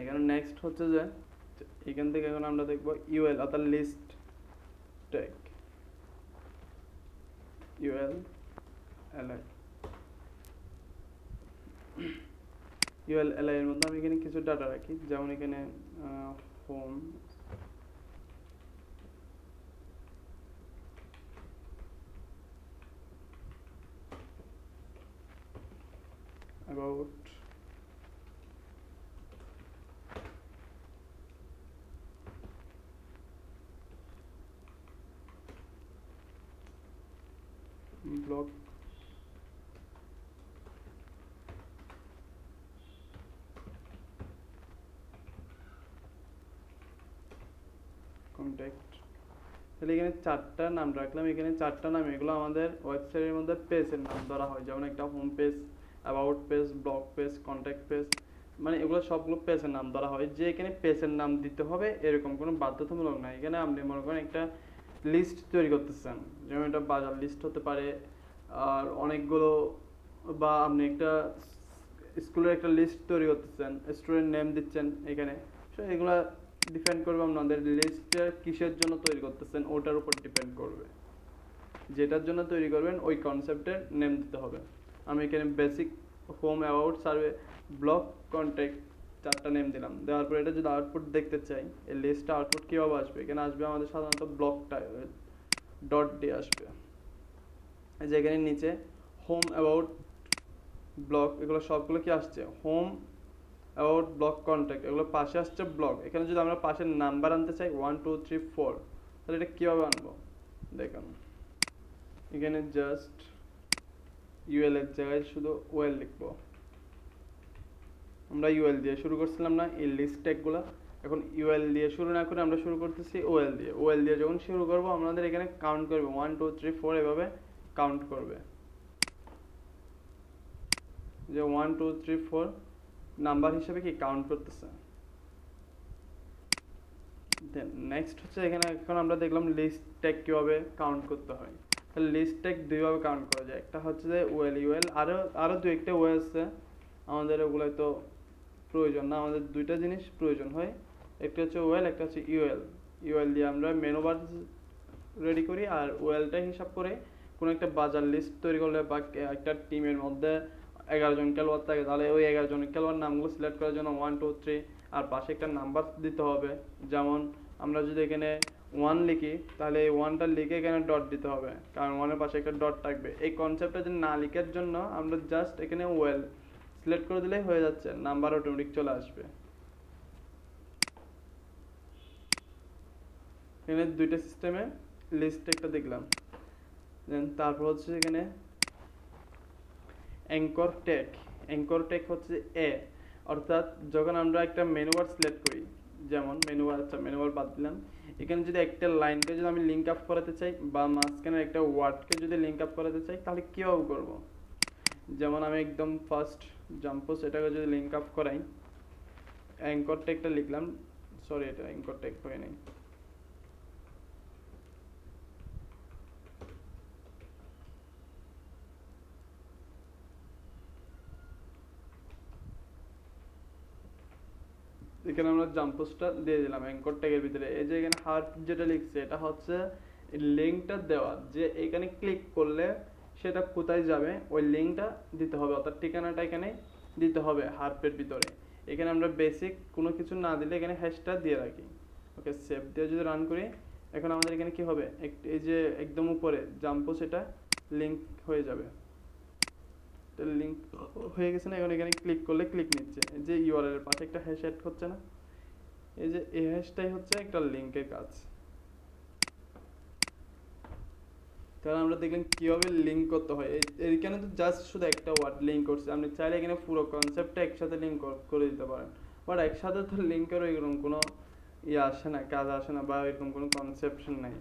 এখানে নেক্সট হচ্ছে যে এখান থেকে এখন আমরা দেখবো UL অর্থাৎ লিস্ট ট্যাগ, ULLI। এর মধ্যে আমি এখানে কিছু ডাটা রাখি, যেমন এখানে হোম, about, blog, contact, তাহলে এখানে 4টা নাম রাখলাম, এখানে 4টা নাম, এগুলো আমাদের ওয়েবসাইটের মধ্যে পেজের নাম ধরা হয়। যেমন একটা home page, about page, blog page, contact page, মানে এগুলো সবগুলো পেজের নাম ধরা হয়। যে এখানে পেজের নাম দিতে হবে এরকম কোনো বাধ্যতামূলক নাই। এখানে আপনি মনে করেন একটা লিস্ট তৈরি করতেছেন, যেমন এটা বাজার লিস্ট হতে পারে, আর অনেকগুলো, বা আপনি একটা স্কুলের একটা লিস্ট তৈরি করতেছেন, স্টুডেন্ট নেম দিচ্ছেন এখানে। সো এগুলা ডিপেন্ড করবে আপনাদের লিস্টটা কিসের জন্য তৈরি করতেছেন ওটার উপর ডিপেন্ড করবে। যেটার জন্য তৈরি করবেন ওই কনসেপ্টের নেম দিতে হবে। আমি এখানে basic, home, about, survey, blog, contact 4টা নেম দিলাম। দেওয়ার পর এটা যদি আউটপুট দেখতে চাই, এই লিস্টটা আউটপুট কীভাবে আসবে? এখানে আসবে আমাদের সাধারণত ব্লকটা ডট দিয়ে আসবে। এই যে এখানে নিচে হোম, অ্যাবাউট, ব্লগ, এগুলো সবগুলো কি আসছে? হোম, অ্যাবাউট, ব্লগ, কন্ট্যাক্ট, এগুলো পাশে আসছে ব্লগ। এখানে যদি আমরা পাশের নাম্বার আনতে চাই 1 2 3 4, তাহলে এটা কীভাবে আনবো দেখুন। এখানে জাস্ট ইউএল এর জায়গায় শুধু ওয়েল লিখবো। আমরা ইউএল দিয়ে শুরু করছিলাম না এই লিস্ট ট্যাগগুলো, এখন ইউএল দিয়ে শুরু না করে আমরা শুরু করতেছি ওয়েল দিয়ে। ওয়েল দিয়ে যখন শুরু করবো আমাদের এখানে কাউন্ট করবে 1 2 3 4, এভাবে কাউন্ট করবে, যে 1 2 3 4 নাম্বার হিসেবে কি কাউন্ট করতেছে। দেন নেক্সট হচ্ছে এখানে এখন আমরা দেখলাম লিস্ট ট্যাগ কীভাবে কাউন্ট করতে হয়। তাহলে লিস্ট ট্যাগ দুইভাবে কাউন্ট করা যায়। একটা হচ্ছে যে ওয়েল, ইউএল, আরও দু একটা ওয়ে আছে, আমাদের ওগুলো তো প্রয়োজন না, আমাদের দুইটা জিনিস প্রয়োজন হয়, একটা হচ্ছে ওয়েল, একটা হচ্ছে ইউএল। ইউএল দিয়ে আমরা মেনু বার রেডি করি, আর ওয়েলটা হিসাব করে কোনো একটা বাজার লিস্ট তৈরি করলে বা একটা টিমের মধ্যে 11 জন খেলোয়াড় থাকে, তাহলে ওই 11 জনের খেলোয়াড় নামগুলো সিলেক্ট করার জন্য 1 2 3 আর পাশে একটা নাম্বার দিতে হবে। যেমন আমরা যদি এখানে 1 লিখি, তাহলে এই 1টা লিখে এখানে ডট দিতে হবে, কারণ 1-এর পাশে একটা ডট থাকবে। এই কনসেপ্টটা যদি না লিখার জন্য আমরা জাস্ট এখানে ওয়েল সিলেক্ট করে দিলেই হয়ে যাচ্ছে, নাম্বার অটোমেটিক চলে আসবে। এখানে দুইটা সিস্টেমে লিস্ট একটা দেখলাম। দেন তারপর হচ্ছে এখানে অ্যাঙ্কর ট্যাগ। অ্যাঙ্কর ট্যাগ হচ্ছে এ, অর্থাৎ যখন আমরা একটা মেনু বার সিলেক্ট করি, যেমন মেনু বার, আচ্ছা মেনু বার বাদ দিলাম, এখানে যদি একটা লাইনকে যদি আমি লিঙ্ক আপ করাতে চাই বা মাঝখানে একটা ওয়ার্ডকে যদি লিঙ্ক আপ করাতে চাই, তাহলে কীভাবে করবো? যেমন আমি একদম ফার্স্ট জাম্পোস এটাকে যদি লিঙ্ক আপ করাই, অ্যাঙ্কর ট্যাগটা লিখলাম, সরি এটা অ্যাঙ্কর ট্যাগ হয়ে নেই, এখানে আমরা জাম্পোসটা দিয়ে দিলাম অ্যাঙ্কর ট্যাগের ভিতরে। এই যে এখানে হার্ট যেটা লিখছে এটা হচ্ছে লিঙ্কটা দেওয়া, যে এখানে ক্লিক করলে সেটা কোথায় যাবে ওই লিঙ্কটা দিতে হবে, অর্থাৎ ঠিকানাটা এখানে দিতে হবে হার্পের ভিতরে। এখানে আমরা বেসিক কোনো কিছু না দিলে এখানে হ্যাশটা দিয়ে রাখি। ওকে, সেভ দিয়ে যদি রান করি, এখন আমাদের এখানে কি হবে, এই যে একদম উপরে জাম্পোস এটা লিঙ্ক হয়ে যাবে, লিঙ্ক হয়ে গেছে না? এখন এখানে ক্লিক করলে ক্লিক নিচ্ছে, যে ইউআরএল এর পাশে একটা হ্যাশ অ্যাড হচ্ছে না, এই যে এই হ্যাশটাই হচ্ছে একটা লিঙ্কের কাজ। তাহলে আমরা দেখলাম কিভাবে লিঙ্ক করতে হয়। এখানে তো জাস্ট শুধু একটা ওয়ার্ড লিঙ্ক করছে, আপনি চাইলে এখানে পুরো কনসেপ্টটা একসাথে লিঙ্ক করে দিতে পারেন, বাট একসাথে তো লিঙ্ক করে এরকম কোনো ইয়ে আসে না, কাজ আসে না, বা এরকম কোনো কনসেপশন নাই।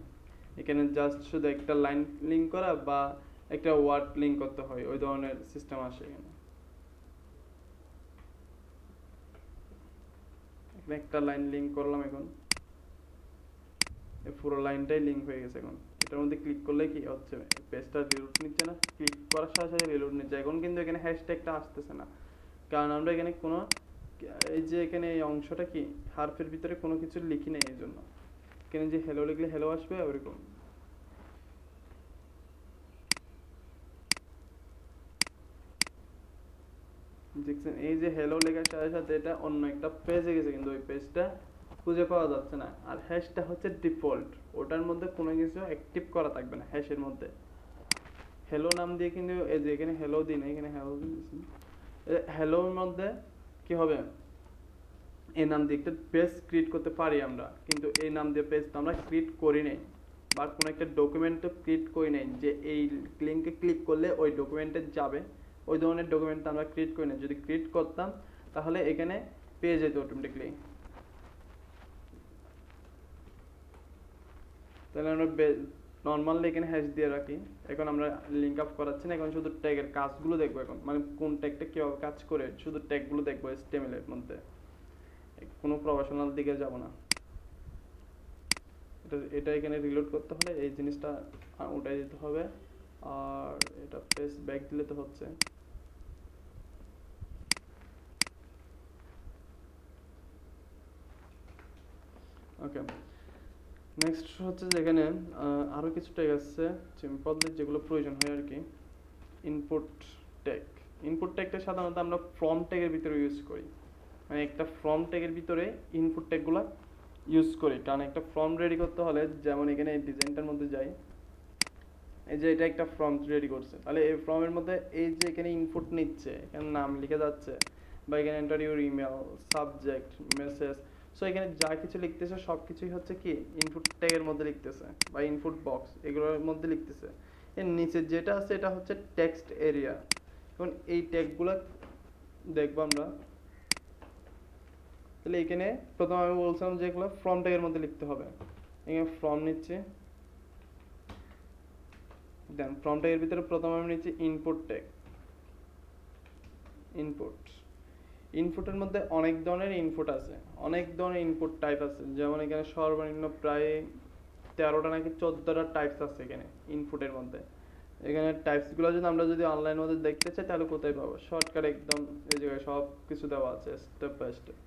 এখানে জাস্ট শুধু একটা লাইন লিঙ্ক করা বা একটা ওয়ার্ড লিঙ্ক করতে হয়, ওই ধরনের সিস্টেম আসে এখানে। একটা লাইন লিঙ্ক করলাম, এখন পুরো লাইনটাই লিঙ্ক হয়ে গেছে। এখন এটার মধ্যে ক্লিক করলে কি হচ্ছে, পেজটা রিলোড নিচ্ছে না, ক্লিক করার সাথে সাথে রিলোড নিচ্ছে। এখন কিন্তু এখানে হ্যাশট্যাগটা আসতেছে না, কারণ আমরা এখানে কোনো, এই যে এখানে এই অংশটা কি হার্ফের ভিতরে কোনো কিছু লিখি নেই, এই জন্য এখানে যে হ্যালো লিখলে হ্যালো আসবে ওরকম। দেখছেন এই যে হ্যালো লেখার সাথে সাথে এটা অন্য একটা পেজে গেছে, কিন্তু ওই পেজটা খুঁজে পাওয়া যাচ্ছে না। আর হ্যাশটা হচ্ছে ডিফল্ট, ওটার মধ্যে কোনো কিছু অ্যাক্টিভ করা থাকবে না হ্যাশের মধ্যে। হ্যালো নাম দিয়ে কিন্তু এই যে এখানে হ্যালো দিন, এখানে হ্যালো দিন, হ্যালোর মধ্যে কি হবে, এই নাম দিয়ে একটা পেজ ক্রিয়েট করতে পারি আমরা, কিন্তু এই নাম দিয়ে পেজ তো আমরা ক্রিয়েট করি নাই, বা কোনো একটা ডকুমেন্ট তো ক্রিয়েট করি নাই যে এই লিঙ্কে ক্লিক করলে ওই ডকুমেন্টে যাবে, ওই ধরনের ডকুমেন্ট আমরা ক্রিয়েট করি না। যদি ক্রিয়েট করতাম তাহলে এখানে পেয়ে যেত অটোমেটিকলি। তাহলে আমরা নর্মালি এখানে হ্যাশ দিয়ে রাখি। এখন আমরা লিঙ্ক আপ করাচ্ছি না, এখন শুধু ট্যাগের কাজগুলো দেখবো। এখন মানে কোন ট্যাগটা কীভাবে কাজ করে শুধু ট্যাগগুলো দেখবো HTML এর মধ্যে, কোনো প্রফেশনাল দিকে যাব না। এটা এখানে রিলোড করতে হলে এই জিনিসটা উঠাই দিতে হবে, আর এটা পেজ ব্যাক দিলে তো হচ্ছে। ওকে, নেক্সট হচ্ছে যেখানে আরও কিছু ট্যাগ আছে সিম্পলি যেগুলো প্রয়োজন হয় আর কি। ইনপুট ট্যাগ, ইনপুট ট্যাগটা সাধারণত আমরা ফর্ম ট্যাগের ভিতরে ইউজ করি, মানে একটা ফর্ম ট্যাগের ভিতরে ইনপুট ট্যাগগুলো ইউজ করি। কারণ একটা ফর্ম রেডি করতে হলে, যেমন এখানে এই ডিজাইনটার মধ্যে যাই, এই যে এটা একটা ফর্ম রেডি করছে, তাহলে এই ফর্মের মধ্যে এই যে এখানে ইনপুট নিচ্ছে, এখানে নাম লিখে যাচ্ছে, বা এখানে enter your email, subject, message, so এখানে যা কিছু লিখতেছে সব কিছুই হচ্ছে কি ইনপুট ট্যাগের মধ্যে লিখতেছে, বা ইনপুট বক্স এগুলোর মধ্যে লিখতেছে। এর নিচে যেটা আছে এটা হচ্ছে টেক্সট এরিয়া। এখন এই ট্যাগগুলো দেখবো আমরা। তাহলে এখানে প্রথমে আমি বলছিলাম যে এগুলো ফর্ম ট্যাগের মধ্যে লিখতে হবে। এখানে ফর্ম নিচ্ছে, দেন ফর্ম ট্যাগের ভিতরে প্রথমে আমি নিচ্ছি ইনপুট ট্যাগ। ইনপুটের মধ্যে অনেক ধরনের ইনপুট আছে, অনেক ধরনের ইনপুট টাইপ আছে। যেমন এখানে সর্বনিম্ন প্রায় 13টা নাকি 14টা টাইপস আছে এখানে ইনপুটের মধ্যে। এখানে টাইপসগুলো যদি আমরা অনলাইনের মধ্যে দেখতে চাই তাহলে কোথায় পাবো? শর্টকাট একদম এই জায়গায় সব কিছু দেওয়া আছে স্টেপ বাই স্টেপ।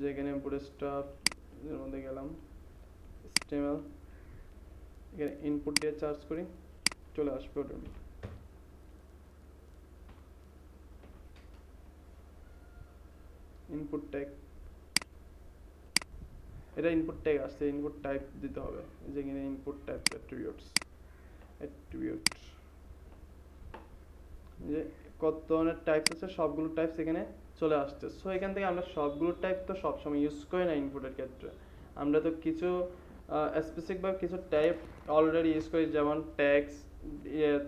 যেখানে বুটস্ট্র্যাপ এর মধ্যে গেলাম, HTML, এখানে ইনপুট দিয়ে সার্চ করি, চলে আসবে অটোমেটিক। ইনপুট ট্যাগ, এটা ইনপুট ট্যাগ আসছে, ইনপুট টাইপ দিতে হবে। যেখানে ইনপুট টাইপ অ্যাট্রিবিউট, যে কত ধরনের টাইপস আছে সবগুলো টাইপস এখানে চলে আসছে। সো এখান থেকে আমরা সবগুলো টাইপ তো সবসময় ইউজ করি না ইনপুটের ক্ষেত্রে, আমরা তো কিছু স্পেসিফিক বা কিছু টাইপ অলরেডি ইউজ করি, যেমন ট্যাক্স,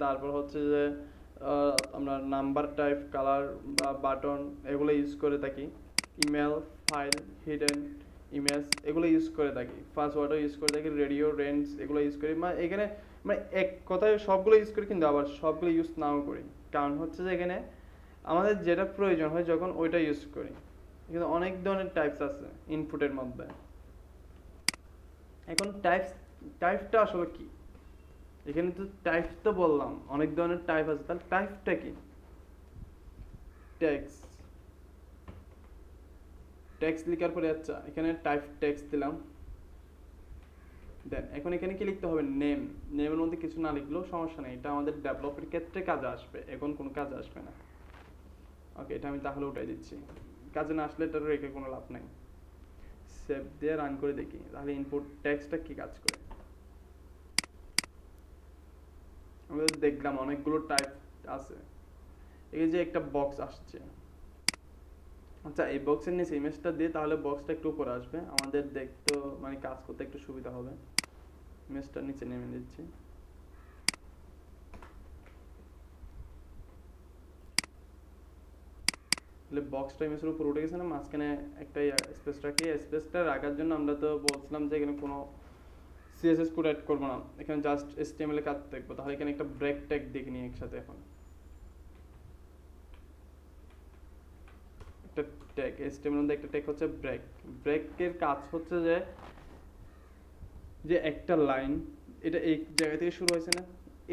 তারপর হচ্ছে যে আমরা নাম্বার টাইপ, কালার বা বাটন এগুলো ইউজ করে থাকি। ইমেল, ফাইল, হিডেন ইমেজ এগুলো ইউজ করে থাকি। পাসওয়ার্ডও ইউজ করে থাকি, রেডিও, রেঞ্জ এগুলো ইউজ করি। মানে এখানে মানে এক কথায় সবগুলো ইউজ করি, কিন্তু আবার সবগুলো ইউজ নাও করি। কারণ হচ্ছে যে এখানে আমাদের যেটা প্রয়োজন হয় যখন ওইটা ইউজ করি। কিন্তু অনেক ধরনের টাইপস আছে ইনপুটের মধ্যে। এখন টাইপটা আসলে কি? এখানে তো টাইপস তো বললাম অনেক ধরনের টাইপ আছে, তাহলে টাইপটা কি? টেক্সট লিখার পরে আচ্ছা এখানে টাইপ টেক্সট দিলাম। দেন এখন এখানে কি লিখতে হবে? নেমের মধ্যে কিছু না লিখলেও সমস্যা নেই, এটা আমাদের ডেভেলপের ক্ষেত্রে কাজে আসবে, এখন কোনো কাজে আসবে না। ওকে, এটা আমি তাহলে উঠাই দিচ্ছি, কাজে না আসলে এটা রেখে কোনো লাভ নাই। সেভ দিয়ে রান করে দেখি তাহলে ইনপুট টেক্সটটা কি কাজ করে। আমরা দেখলাম অনেকগুলো টাইপ আছে। এই যে একটা বক্স আসছে, আচ্ছা এই বক্সের নিচে ইমেজটা দিয়ে তাহলে বক্সটা একটু উপরে আসবে, আমাদের দেখতে মানে কাজ করতে একটু সুবিধা হবে। ইমেজটা নিচে নেমে দিচ্ছি। তাহলে বক্সটা ইমেজের উপর উঠে গেছে না, মাঝখানে একটা স্পেস রাখি। স্পেসটা রাখার জন্য আমরা তো বলছিলাম যে এখানে কোনো সিএসএস কোড অ্যাড করবো না, এখানে জাস্ট HTML এর কাজ দেখবো। তাহলে এখানে একটা ব্রেক ট্যাগ দেখে নিই একসাথে। এখন একটা ট্যাগ HTML এর মধ্যে একটা ট্যাগ হচ্ছে ব্রেক। ব্রেকের কাজ হচ্ছে যে একটা লাইন, এটা এই জায়গা থেকে শুরু হয়েছে না,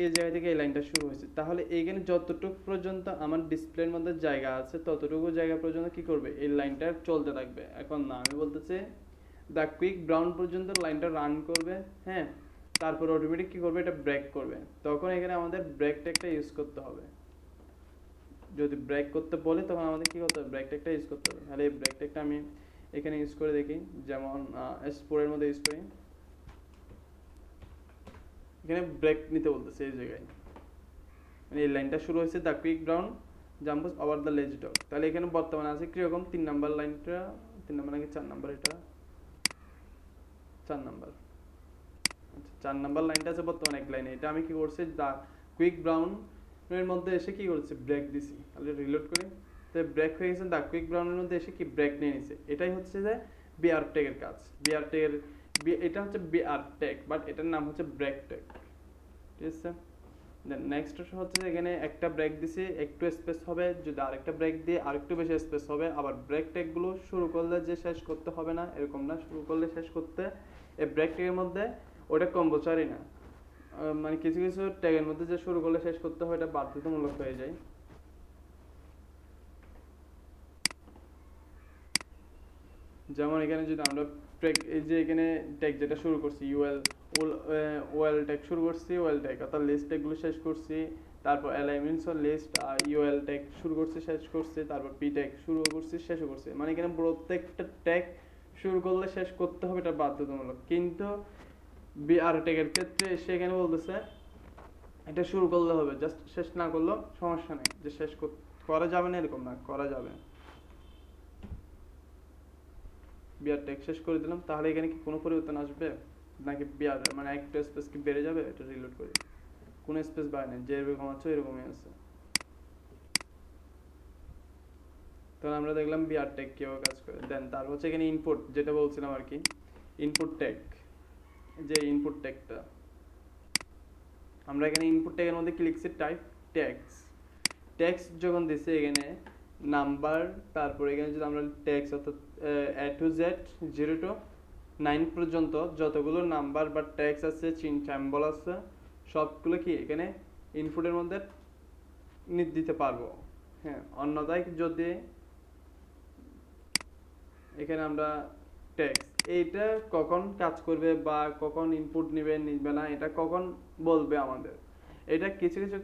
এই জায়গা থেকে এই লাইনটা শুরু হয়েছে, তাহলে এইখানে যতটুকু পর্যন্ত আমার ডিসপ্লের মধ্যে জায়গা আছে ততটুকু জায়গা পর্যন্ত কি করবে? এই লাইনটা চলতে থাকবে। এখন না, আমি বলতেছি দ্য কুইক ব্রাউন পর্যন্ত লাইনটা রান করবে, হ্যাঁ, তারপর অটোমেটিক কি করবে? এটা ব্রেক করবে। তখন এখানে আমাদের ব্রেক ট্যাগটা ইউজ করতে হবে। যদি ব্রেক করতে বলে তখন আমাদের কি করতে হবে? ব্রেক ট্যাগটা ইউজ করতে হবে। তাহলে এই ব্রেক ট্যাগটা আমি এখানে ইউজ করে দেখি, যেমন S4 এর মধ্যে ইউজ করি। এখানে ব্রেক নিতে বলতেছে এই জায়গায়, মানে এই লাইনটা শুরু হয়েছে the quick brown jumps over the lazy dog. তাহলে এখানে বর্তমানে আছে কিরকম? 3 নাম্বার লাইনটা, 3 নাম্বার নাকি 4 নাম্বার? এটা 4 নাম্বার। আচ্ছা 4 নাম্বার লাইনটা আছে বর্তমানে এক লাইনে। এটা আমি কি করছি? দ্য কুইক ব্রাউন এর মধ্যে এসে কি করছে? ব্রেক দিছি। তাহলে রিলোড করি, তো ব্রেক হয়ে গেছে। দ্য কুইক ব্রাউনের মধ্যে এসে কি ব্রেক নিয়ে নিছে। এটাই হচ্ছে যে বিআর ট্যাগের কাজ। বিআর ট্যাগের এটা হচ্ছে বিআর ট্যাগ, বাট এটার নাম হচ্ছে ব্রেক ট্যাগ, ঠিক আছে। দেন নেক্সট হচ্ছে এখানে একটা ব্রেক দিছি, একটু স্পেস হবে, যদি আরেকটা ব্রেক দিয়ে আরেকটু বেশি স্পেস হবে। আবার ব্রেক ট্যাগগুলো শুরু করলে যে শেষ করতে হবে না এরকম না, শুরু করলে শেষ করতে। এই ব্রেক ট্যাগের মধ্যে ওটা কম্পালসারি না, মানে কিছু কিছু ট্যাগের মধ্যে যে শুরু করলে শেষ করতে হয় এটা বাধ্যতামূলক হয়ে যায়। যেমন এখানে যদি আমরা এই যে এখানে ট্যাগ যেটা শুরু করছি ওএল ট্যাগ শুরু করছি, ওএল ট্যাগ অর্থাৎ লিস্ট ট্যাগগুলো শেষ করছি, তারপর এলাইনমেন্টস অর লিস্ট ইউএল ট্যাগ শুরু করছি শেষ করছি, তারপর পি ট্যাগ শুরু করছি শেষও করছি। মানে এখানে প্রত্যেকটা ট্যাগ শুরু করলে শেষ করতে হবে, এটা বাধ্যতামূলক। কিন্তু বিআর ট্যাগের ক্ষেত্রে সেখানে বলতেছে এটা শুরু করলে হবে, জাস্ট শেষ না করলেও সমস্যা নেই, যে শেষ করা যাবে না এরকম না, করা যাবে। বিআর ট্যাগ শেষ করে দিলাম, তাহলে এখানে কি কোনো পরিবর্তন আসবে নাকি বিআর মানে একটা স্পেস কি বেড়ে যাবে? এটা রিলোড করি, কোনো স্পেস বাড়ে না, যে এরকম আছে এরকমই আছে। তাহলে আমরা দেখলাম বিআর ট্যাগ কিভাবে কাজ করে। দেন তারপর হচ্ছে এখানে ইনপুট, যেটা বলছিলাম আর কি, ইনপুট ট্যাগ। যে ইনপুট ট্যাগটা আমরা এখানে ইনপুট ট্যাগের মধ্যে কি লিখছি, টাইপ ট্যাগস। ট্যাগস যখন দিছি এখানে নাম্বার, তারপর এখানে যদি আমরা ট্যাগস অর্থাৎ A to Z 0 to 9 পর্যন্ত যতগুলো নাম্বার বা ট্যাগস আছে, সিম্বল আছে, সবগুলো কি এখানে ইনপুটের মধ্যে দিতে পারবো। হ্যাঁ, অন্যথায় যদি এখানে আমরা ট্যাগস এইটা কখন কাজ করবে বা কখন ইনপুট নিবে না, এটা কখন বলবে আমাদের। এটা কিছু কিছু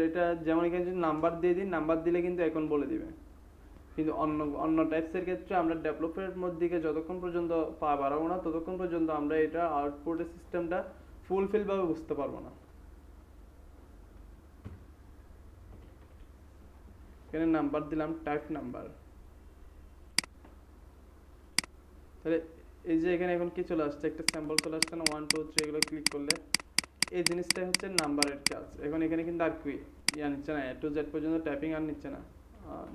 এটা যেমন এখানে যদি নাম্বার দিয়ে দিই, নাম্বার দিলে কিন্তু এখন বলে দিবে। কিন্তু অন্য অন্য টাইপসের ক্ষেত্রে আমরা ডেভেলপের মধ্যে যতক্ষণ পর্যন্ত পা বাড়াবো না ততক্ষণ পর্যন্ত আমরা এটা আউটপুটের সিস্টেমটা ফুলফিল ভাবে বুঝতে পারবো না। এখানে নাম্বার দিলাম, টাইপ নাম্বার। তাহলে এই যে এখানে এখন কি চলে আসছে, একটা স্যাম্পল চলে আসছে না, 1 2 3 এগুলো ক্লিক করলে এই জিনিসটাই হচ্ছে নাম্বারের কাজ। এখন এখানে কিন্তু আর কি নিচ্ছে না, A to Z পর্যন্ত টাইপিং আর নিচ্ছে না,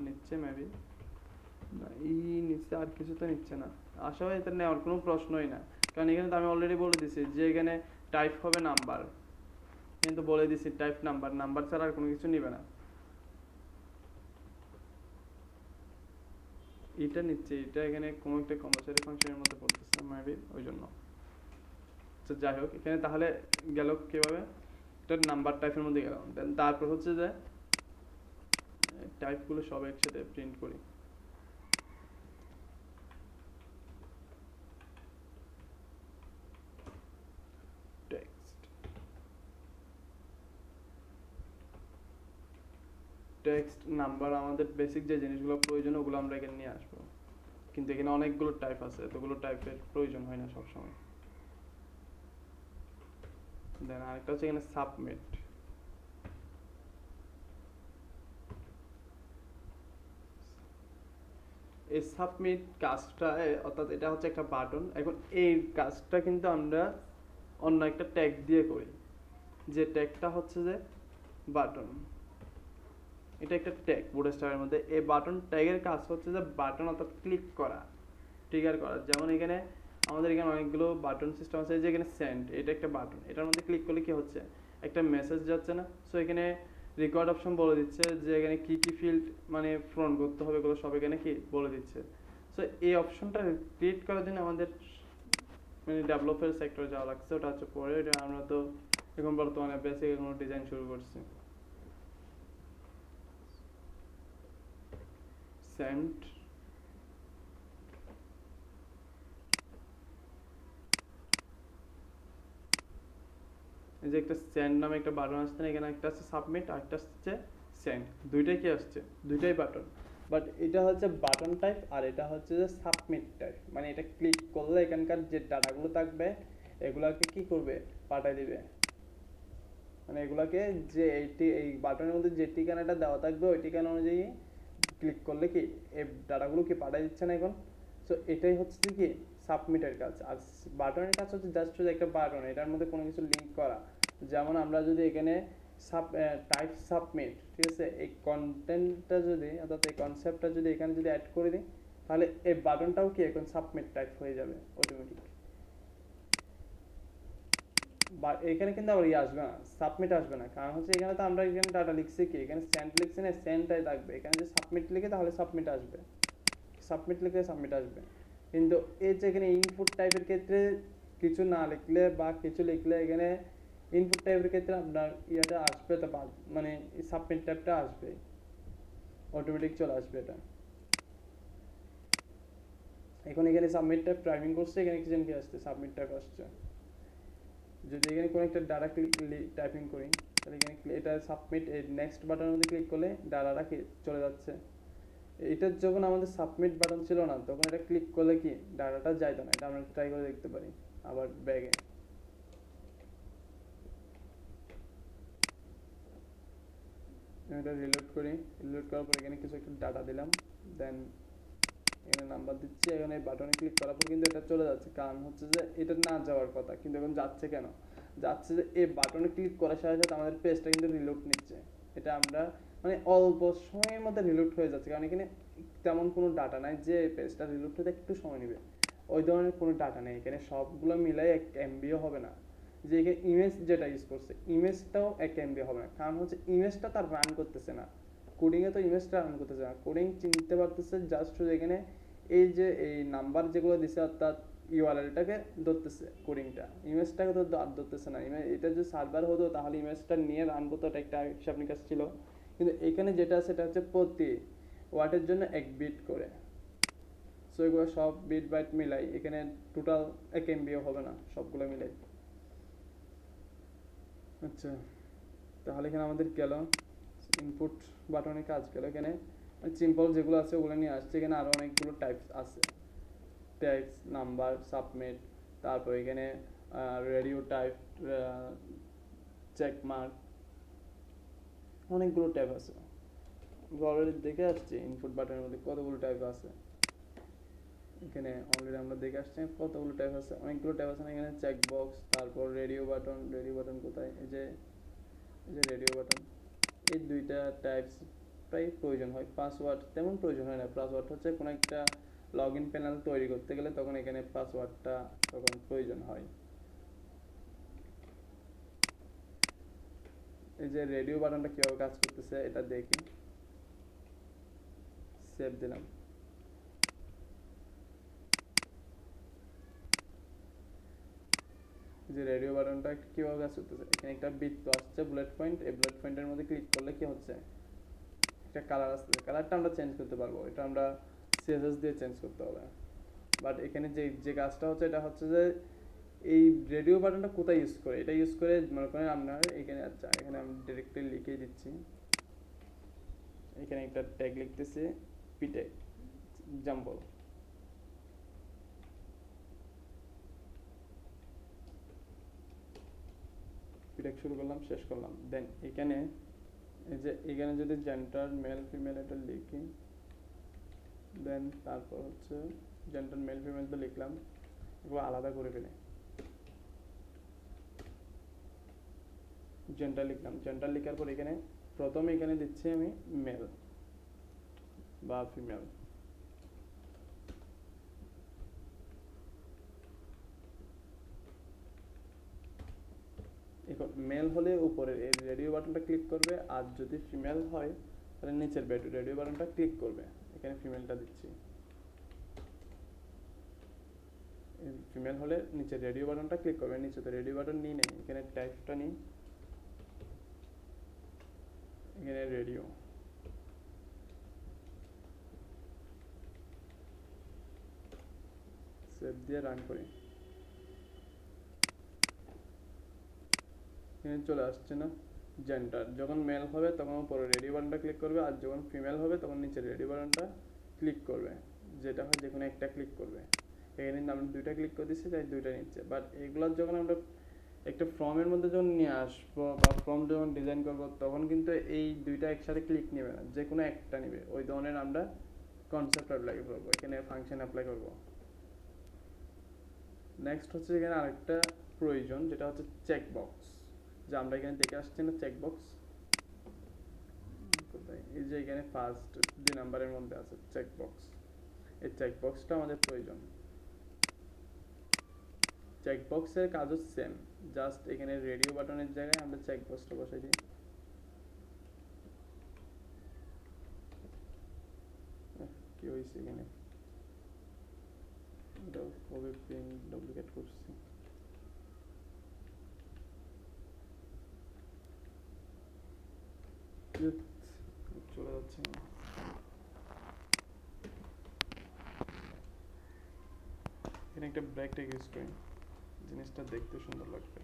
নিচ্ছে মেবি না, নিচ্ছে আর কিছু তো নিচ্ছে না। আসলে এটা নেওয়ার কোনো প্রশ্নই না, কারণ এখানে তো আমি অলরেডি বলে দিছি যে এখানে টাইপ হবে নাম্বার, কিন্তু বলে দিছি টাইপ নাম্বার, নাম্বার ছাড়া আর কোনো কিছু নিবে না। এটা নিচ্ছে, এটা এখানে কোনো একটা কম্পালসারি ফাংশনের মধ্যে পড়তেছে মেবি, ওই জন্য। তো যাই হোক, এখানে তাহলে গেল কিভাবে, এটা নাম্বার টাইপের মধ্যে গেল। দেন তারপর হচ্ছে যে টাইপগুলো সব একসাথে প্রিন্ট করি। টেক্সট নাম্বার, আমাদের বেসিক যে জিনিসগুলো প্রয়োজন ওগুলো আমরা এখানে নিয়ে আসবো, কিন্তু এখানে অনেকগুলো টাইপ আছে, এতগুলো টাইপের প্রয়োজন হয় না সবসময়। দেন আরেকটা হচ্ছে এখানে সাবমিট। এই সাবমিট কাজটা অর্থাৎ এটা হচ্ছে একটা বাটন। এখন এই কাজটা কিন্তু আমরা অন্য একটা ট্যাগ দিয়ে করি, যে ট্যাগটা হচ্ছে যে বাটন। এটা একটা ট্যাগ বুটস্ট্র্যাপের মধ্যে। এই বাটন ট্যাগের কাজ হচ্ছে যে বাটন অর্থাৎ ক্লিক করা, ট্রিগার করা। যেমন এখানে আমাদের এখানে অনেকগুলো বাটন সিস্টেম আছে, যে এখানে সেন্ড, এটা একটা বাটন, এটার মধ্যে ক্লিক করলে কি হচ্ছে, একটা মেসেজ যাচ্ছে না। সো এখানে রেকর্ড অপশন বলে দিচ্ছে যে এখানে কি কি ফিল্ড মানে পূরণ করতে হবে, এগুলো সব এখানে কি বলে দিচ্ছে। সো এই অপশনটা ক্রিয়েট করার জন্য আমাদের মানে ডেভেলপার সেক্টরে যাওয়া লাগছে, ওটা হচ্ছে পরে। এটা আমরা তো এখন বর্তমানে বেসিক কোনো ডিজাইন শুরু করছি। সেন্ড, এই যে একটা সেন্ড নামে একটা বাটন আসছে না, এখানে একটা আছে সাবমিট আর একটা আসছে সেন্ড, দুইটাই কি আসছে, দুইটাই বাটন। বাট এটা হচ্ছে বাটন টাইপ আর এটা হচ্ছে যে সাবমিট টাইপ। মানে এটা ক্লিক করলে এখানকার যে ডাটাগুলো থাকবে এগুলাকে কি করবে, পাঠিয়ে দিবে। মানে এগুলাকে যে এই বাটনের মধ্যে যে ঠিকানাটা দেওয়া থাকবে ওই ঠিকানা অনুযায়ী ক্লিক করলে কি এই ডাটাগুলো কি পাঠিয়ে দিচ্ছে না এখন। সো এটাই হচ্ছে কি সাবমিটের কাজ। আর বাটনের কাজ হচ্ছে জাস্ট একটা বাটন, এটার মধ্যে কোনো কিছু লিঙ্ক করা। যেমন আমরা যদি এখানে টাইপ সাবমিট, ঠিক আছে, এই কন্টেন্টটা যদি অর্থাৎ এই কনসেপ্টটা যদি এখানে যদি অ্যাড করে দিই, তাহলে এই বাটনটাও কি এখন সাবমিট টাইপ হয়ে যাবে অটোমেটিক। বা এখানে কিন্তু আবার আসবে না, সাবমিট আসবে না, কারণ হচ্ছে এখানে তো আমরা এখানে ডাটা লিখছি কি, এখানে সেন্ড লিখছি না, সেন্ডটাই থাকবে। এখানে যে সাবমিট লিখে তাহলে সাবমিট আসবে, সাবমিট লিখলে সাবমিট আসবে। কিন্তু এই যে এখানে ইনপুট টাইপের ক্ষেত্রে কিছু না লিখলে বা কিছু লিখলে এখানে ইনপুট টাইপের ক্ষেত্রে আপনার ইয়েটা আসবে, তো মানে সাবমিট টাইপটা আসবে, অটোমেটিক চলে আসবে এটা। এখন এখানে সাবমিট টাইপ টাইপিং করছে, এখানে কি জানি কি আসছে, সাবমিট টাইপ আসছে। যদি এখানে কোনো একটা ডাটা টাইপিং করি তাহলে এখানে এটা সাবমিট, এই নেক্সট বাটনের মধ্যে ক্লিক করলে ডাটাটা কি চলে যাচ্ছে। এটা যখন আমাদের সাবমিট বাটন ছিল না তখন এটা ক্লিক করলে কি ডাটাটা যাইতো না। এটা আমরা ট্রাই করে দেখতে পারি। আবার ব্যাগে এটা রিলোড করি, রিলোড করার পর এখানে কিছু একটা ডাটা দিলাম, দেন এখানে নাম্বার দিচ্ছি। এখানে এই বাটনে ক্লিক করার পর কিন্তু এটা চলে যাচ্ছে, কারণ হচ্ছে যে এটা না যাওয়ার কথা, কিন্তু এখন যাচ্ছে কেন, যাচ্ছে যে এই বাটনে ক্লিক করার সাথে সাথে আমাদের পেজটা কিন্তু রিলোড নিচ্ছে। এটা আমরা মানে অল্প সময়ের মধ্যে রিলোড হয়ে যাচ্ছে, কারণ এখানে তেমন কোনো ডাটা নাই যে পেজটা রিলোড হতে একটু সময় নেবে, ওই ধরনের কোনো ডাটা নেই এখানে। সবগুলো মিলাই 1 MB-ও হবে না। যে এখানে ইমেজ যেটা ইউজ করছে, ইমেজটাও 1 MB হবে না, কারণ হচ্ছে ইমেজটা তার রান করতেছে না। কোডিংয়ে তো ইমেজটা রান করতেছে না, কোডিং চিনতে পারতেছে জাস্ট শুধু এখানে এই যে এই নাম্বার যেগুলো দিছে অর্থাৎ ইউআরএলটাকে ধরতেছে, কোডিংটা ইমেজটাকে তো আর ধরতেছে না। এটা যদি সার্ভার হতো তাহলে ইমেজটা নিয়ে রান করতে একটা হিসাব নিকাশ ছিল, কিন্তু এখানে যেটা আছে সেটা হচ্ছে প্রতি ওয়াটের জন্য 1 বিট করে। সো এগুলো সব বিট বাইট মিলাই এখানে টোটাল 1 MB-ও হবে না সবগুলো মিলাই। আচ্ছা, তাহলে এখানে আমাদের গেল ইনপুট বাটনে কাজ গেল। এখানে সিম্পল যেগুলো আছে ওগুলো নিয়ে আসছে। এখানে আরো অনেকগুলো টাইপস আছে, টেক্সট, নাম্বার, সাবমিট, তারপর এখানে রেডিও টাইপ, চেক মার্ক, অনেকগুলো টাইপ আছে। অলরেডি দেখে আসছি ইনপুট বাটনের মধ্যে কতগুলো টাইপ আছে। এখানে অলরেডি আমরা দেখে আসছি কতগুলো টাইপ আছে, অনেকগুলো টাইপ আছে। এখানে চেক বক্স, তারপর রেডিও বাটন, রেডিও বাটন কোথায়, এই যে রেডিও বাটন। এই দুইটা টাইপস প্রায় প্রয়োজন হয়। পাসওয়ার্ড তেমন প্রয়োজন হয় না, পাসওয়ার্ড হচ্ছে কোনো একটা লগ ইন প্যানেল তৈরি করতে গেলে তখন এখানে পাসওয়ার্ডটা তখন প্রয়োজন হয়। এই যে রেডিও বাটনটা কিভাবে কাজ করতেছে এটা দেখি, সেভ দিলাম। যে রেডিও বাটনটা কিভাবে কাজ করতেছে, এখানে একটা বৃত্ত আসছে, বুলেট পয়েন্ট। এই বুলেট পয়েন্টের মধ্যে ক্লিক করলে কি হচ্ছে, একটা কালার আসছে। কালারটা আমরা চেঞ্জ করতে পারবো, এটা আমরা সিএসএস দিয়ে চেঞ্জ করতে হবে। বাট এখানে যে যে কাজটা হচ্ছে এটা হচ্ছে যে এই রেডিও বাটনটা কোথায় ইউজ করে, এটা ইউজ করে মনে করেন আপনার এখানে, আচ্ছা এখানে আমি ডিরেক্টলি লিখে দিচ্ছি। এখানে একটা ট্যাগ লিখতেছি পিটেক এক্সাম্পল, পিটেক শুরু করলাম, শেষ করলাম। দেন এখানে এই যে এখানে যদি জেন্ডার মেল ফিমেল এটা লিখি, দেন তারপর হচ্ছে জেন্ডার মেল ফিমেল তো লিখলাম, এগুলো আলাদা করে ফেলে জেন্ডার লিখলাম। জেন্ডার লেখার পর এখানে প্রথমে এখানে দিচ্ছি আমি মেল বা ফিমেল। এখন মেল হলে উপরে এই রেডিও বাটনটা ক্লিক করবে, আর যদি ফিমেল হয় তাহলে নিচের রেডিও বাটনটা ক্লিক করবে। এখানে ফিমেলটা দিচ্ছি, ফিমেল হলে নিচের রেডিও বাটনটা ক্লিক করবে। নিচে তো রেডিও বাটন নিই নেই, এখানে টাইপটা নিই, এখানে রেডিও, সেভ দিয়ে রান করি। এখানে চলে আসছে না জেন্ডার, যখন মেল হবে তখন উপরে রেডিও বাটনটা ক্লিক করবে, আর যখন ফিমেল হবে তখন নিচে রেডিও বাটনটা ক্লিক করবে। যেটা হয় যে কোনো একটা ক্লিক করবে। এখানে আমরা দুইটা ক্লিক করে দিচ্ছি তাই দুইটা নিচ্ছে। বাট এগুলোর যখন আমরা একটা ফর্মের মধ্যে যখন নিয়ে আসবো বা ফর্ম যখন ডিজাইন করবো তখন কিন্তু এই দুইটা একসাথে ক্লিক নেবে না, যে কোনো একটা নেবে। ওই ধরনের আমরা কনসেপ্ট অ্যাপ্লাই করবো, এখানে ফাংশন অ্যাপ্লাই করবো। নেক্সট হচ্ছে এখানে আরেকটা প্রয়োজন, যেটা হচ্ছে চেক বক্স। যে আমরা এখানে দেখে আসছি না চেক বক্স কোথায়, এই যে এখানে ফার্স্ট 2 নাম্বারের মধ্যে আছে চেক বক্স। এই চেকবক্সটা আমাদের প্রয়োজন। চেকবক্সের কাজও সেম, জাস্ট এখানে রেডিও বাটনের জায়গায় আমরা চেকবক্সটা বসাই দিই। কি হয়েছে এখানে, কবে প্রিন্ট ডুপ্লিকেট করছি। চলে যাচ্ছে এখানে একটা ব্র্যাক ট্যাগ ইউজ করি, জিনিসটা দেখতে সুন্দর লাগবে।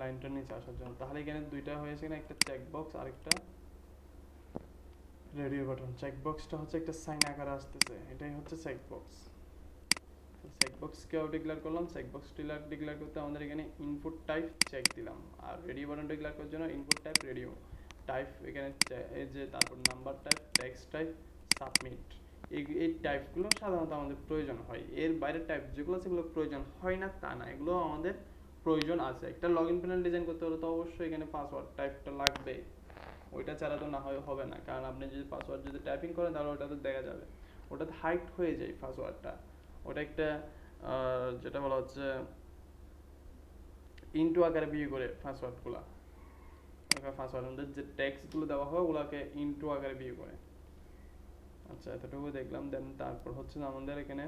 লাইনটা নিচে আসার জন্য, তাহলে এখানে দুইটা হয়েছে কিনা, একটা চেকবক্স আর একটা রেডিও বাটন। চেকবক্সটা হচ্ছে একটা সাইন আকারে আসতেছে, এটাই হচ্ছে চেকবক্স। চেকবক্স কেউ ডিক্লেয়ার করলাম, চেকবক্স ডিক্লেয়ার করতে আমাদের এখানে ইনপুট টাইপ চেক দিলাম, আর রেডিও বাটন ডিক্লেয়ার করার জন্য ইনপুট টাইপ রেডিও টাইপ, এখানে এই যে তারপর number type, text type, submit. এই টাইপগুলো সাধারণত আমাদের প্রয়োজন হয়, এর বাইরের টাইপ যেগুলো সেগুলো প্রয়োজন হয় না তা না, এগুলো আমাদের প্রয়োজন আছে। একটা লগ ইন প্যানেল ডিজাইন করতে হলে তো অবশ্যই এখানে পাসওয়ার্ড টাইপটা লাগবে, ওইটা ছাড়া তো না হয় হবে না, কারণ আপনি যদি পাসওয়ার্ড যদি টাইপিং করেন তাহলে ওটা তো দেখা যাবে, ওটাতে হাইড হয়ে যায় পাসওয়ার্ডটা। ওটা একটা যেটা বলা হচ্ছে ইনটু আকারে ভিউ করে পাসওয়ার্ডগুলো, পাসওয়ার্ডের মধ্যে যে টেক্সটগুলো দেওয়া হয় ওগুলোকে ইনটু আকারে ভিউ করে। আচ্ছা এতটুকু দেখলাম, দেন তারপর হচ্ছে আমাদের এখানে,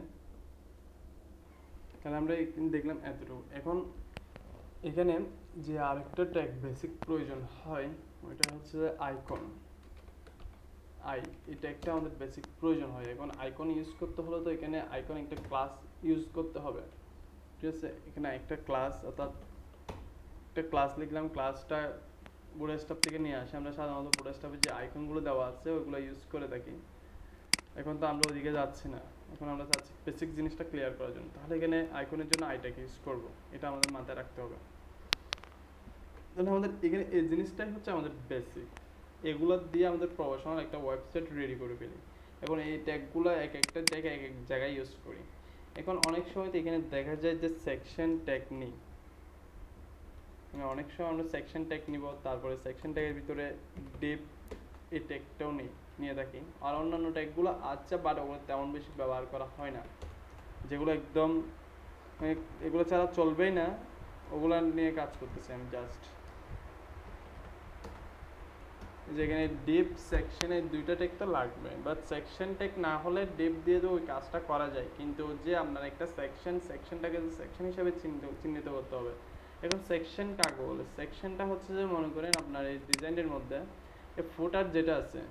তাহলে আমরা দেখলাম এতটুকু। এখন এখানে যে আরেকটা ট্যাগ বেসিক প্রয়োজন হয় ওইটা হচ্ছে আইকন। এই ট্যাগটা আমাদের বেসিক প্রয়োজন হয়। এখন আইকন ইউজ করতে হলে তো এখানে আইকন একটা ক্লাস ইউজ করতে হবে, ঠিক আছে। এখানে একটা ক্লাস, অর্থাৎ একটা ক্লাস লিখলাম, ক্লাসটা বুটস্ট্র্যাপ থেকে নিয়ে আসি। আমরা সাধারণত বুটস্ট্র্যাপে যে আইকনগুলো দেওয়া আছে ওইগুলো ইউজ করে থাকি। এখন তো আমরা ওইদিকে যাচ্ছি না, এখন আমরা চাচ্ছি বেসিক জিনিসটা ক্লিয়ার করার জন্য, তাহলে এখানে আইকনের জন্য আইট্যাগ ইউজ করব, এটা আমাদের মাথায় রাখতে হবে। তাহলে আমাদের এখানে এই জিনিসটাই হচ্ছে আমাদের বেসিক, এগুলো দিয়ে আমাদের প্রফেশনাল একটা ওয়েবসাইট রেডি করে ফেলি। এখন এই ট্যাগগুলো এক একটা ট্যাগ এক এক জায়গায় ইউজ করি। এখন অনেক সময় তো এখানে দেখা যায় যে সেকশন ট্যাগ নিই, অনেক সময় আমরা সেকশন ট্যাগ নিব, তারপরে সেকশন ট্যাগের ভিতরে ডিপ এই ট্যাগটাও নিয়ে থাকি। আর অন্যান্য ট্যাগগুলো আচ্ছা, বাট ওগুলো তেমন বেশি ব্যবহার করা হয় না, যেগুলো একদম এগুলো ছাড়া চলবেই না, ওগুলো নিয়ে কাজ করতেছি আমি জাস্ট। যেখানে ডিপ সেকশনে দুইটা ট্যাগ তো লাগবে, বাট সেকশন ট্যাগ না হলে ডিপ দিয়ে তো ওই কাজটা করা যায়, কিন্তু যে আপনার একটা সেকশনটাকে সেকশন হিসেবে চিহ্নিত করতে হবে। এখন সেকশন কাকে বলে? সেকশনটা হচ্ছে যে মনে করেন আপনার এই ডিজাইনের মধ্যে এই ফুটার যেটা আছে,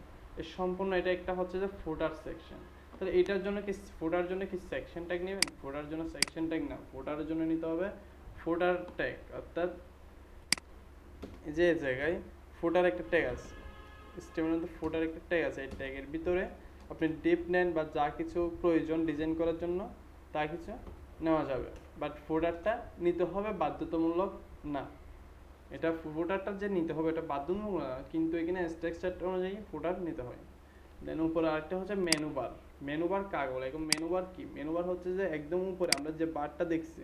এই সম্পূর্ণ এটা একটা হচ্ছে যে ফুটার সেকশন। তাহলে এটার জন্য কি ফুটার জন্য কি সেকশন ট্যাগ নেবেন? ফুটার জন্য সেকশন ট্যাগ না, ফুটারের জন্য নিতে হবে ফুটার ট্যাগ। অর্থাৎ যে জায়গায় ফুটার একটা ট্যাগ আছে, স্টেমের মধ্যে ফুটার একটা ট্যাগ আছে, এই ট্যাগের ভিতরে আপনি ডিপ নেন বা যা কিছু প্রয়োজন ডিজাইন করার জন্য তা কিছু নেওয়া যাবে, বাট ফুটারটা নিতে হবে বাধ্যতামূলক না। এটা ফুটারটা যে নিতে হবে এটা বাধ্যতামূলক না, কিন্তু এখানে স্ট্রাকচারটা অনুযায়ী ফুটার নিতে হয়। দেন উপরে আরেকটা হচ্ছে মেনু বার। মেনু বার কাকে বলে? এখন মেনু বার কি? মেনু বার হচ্ছে যে একদম উপরে আমরা যে বারটা দেখছি,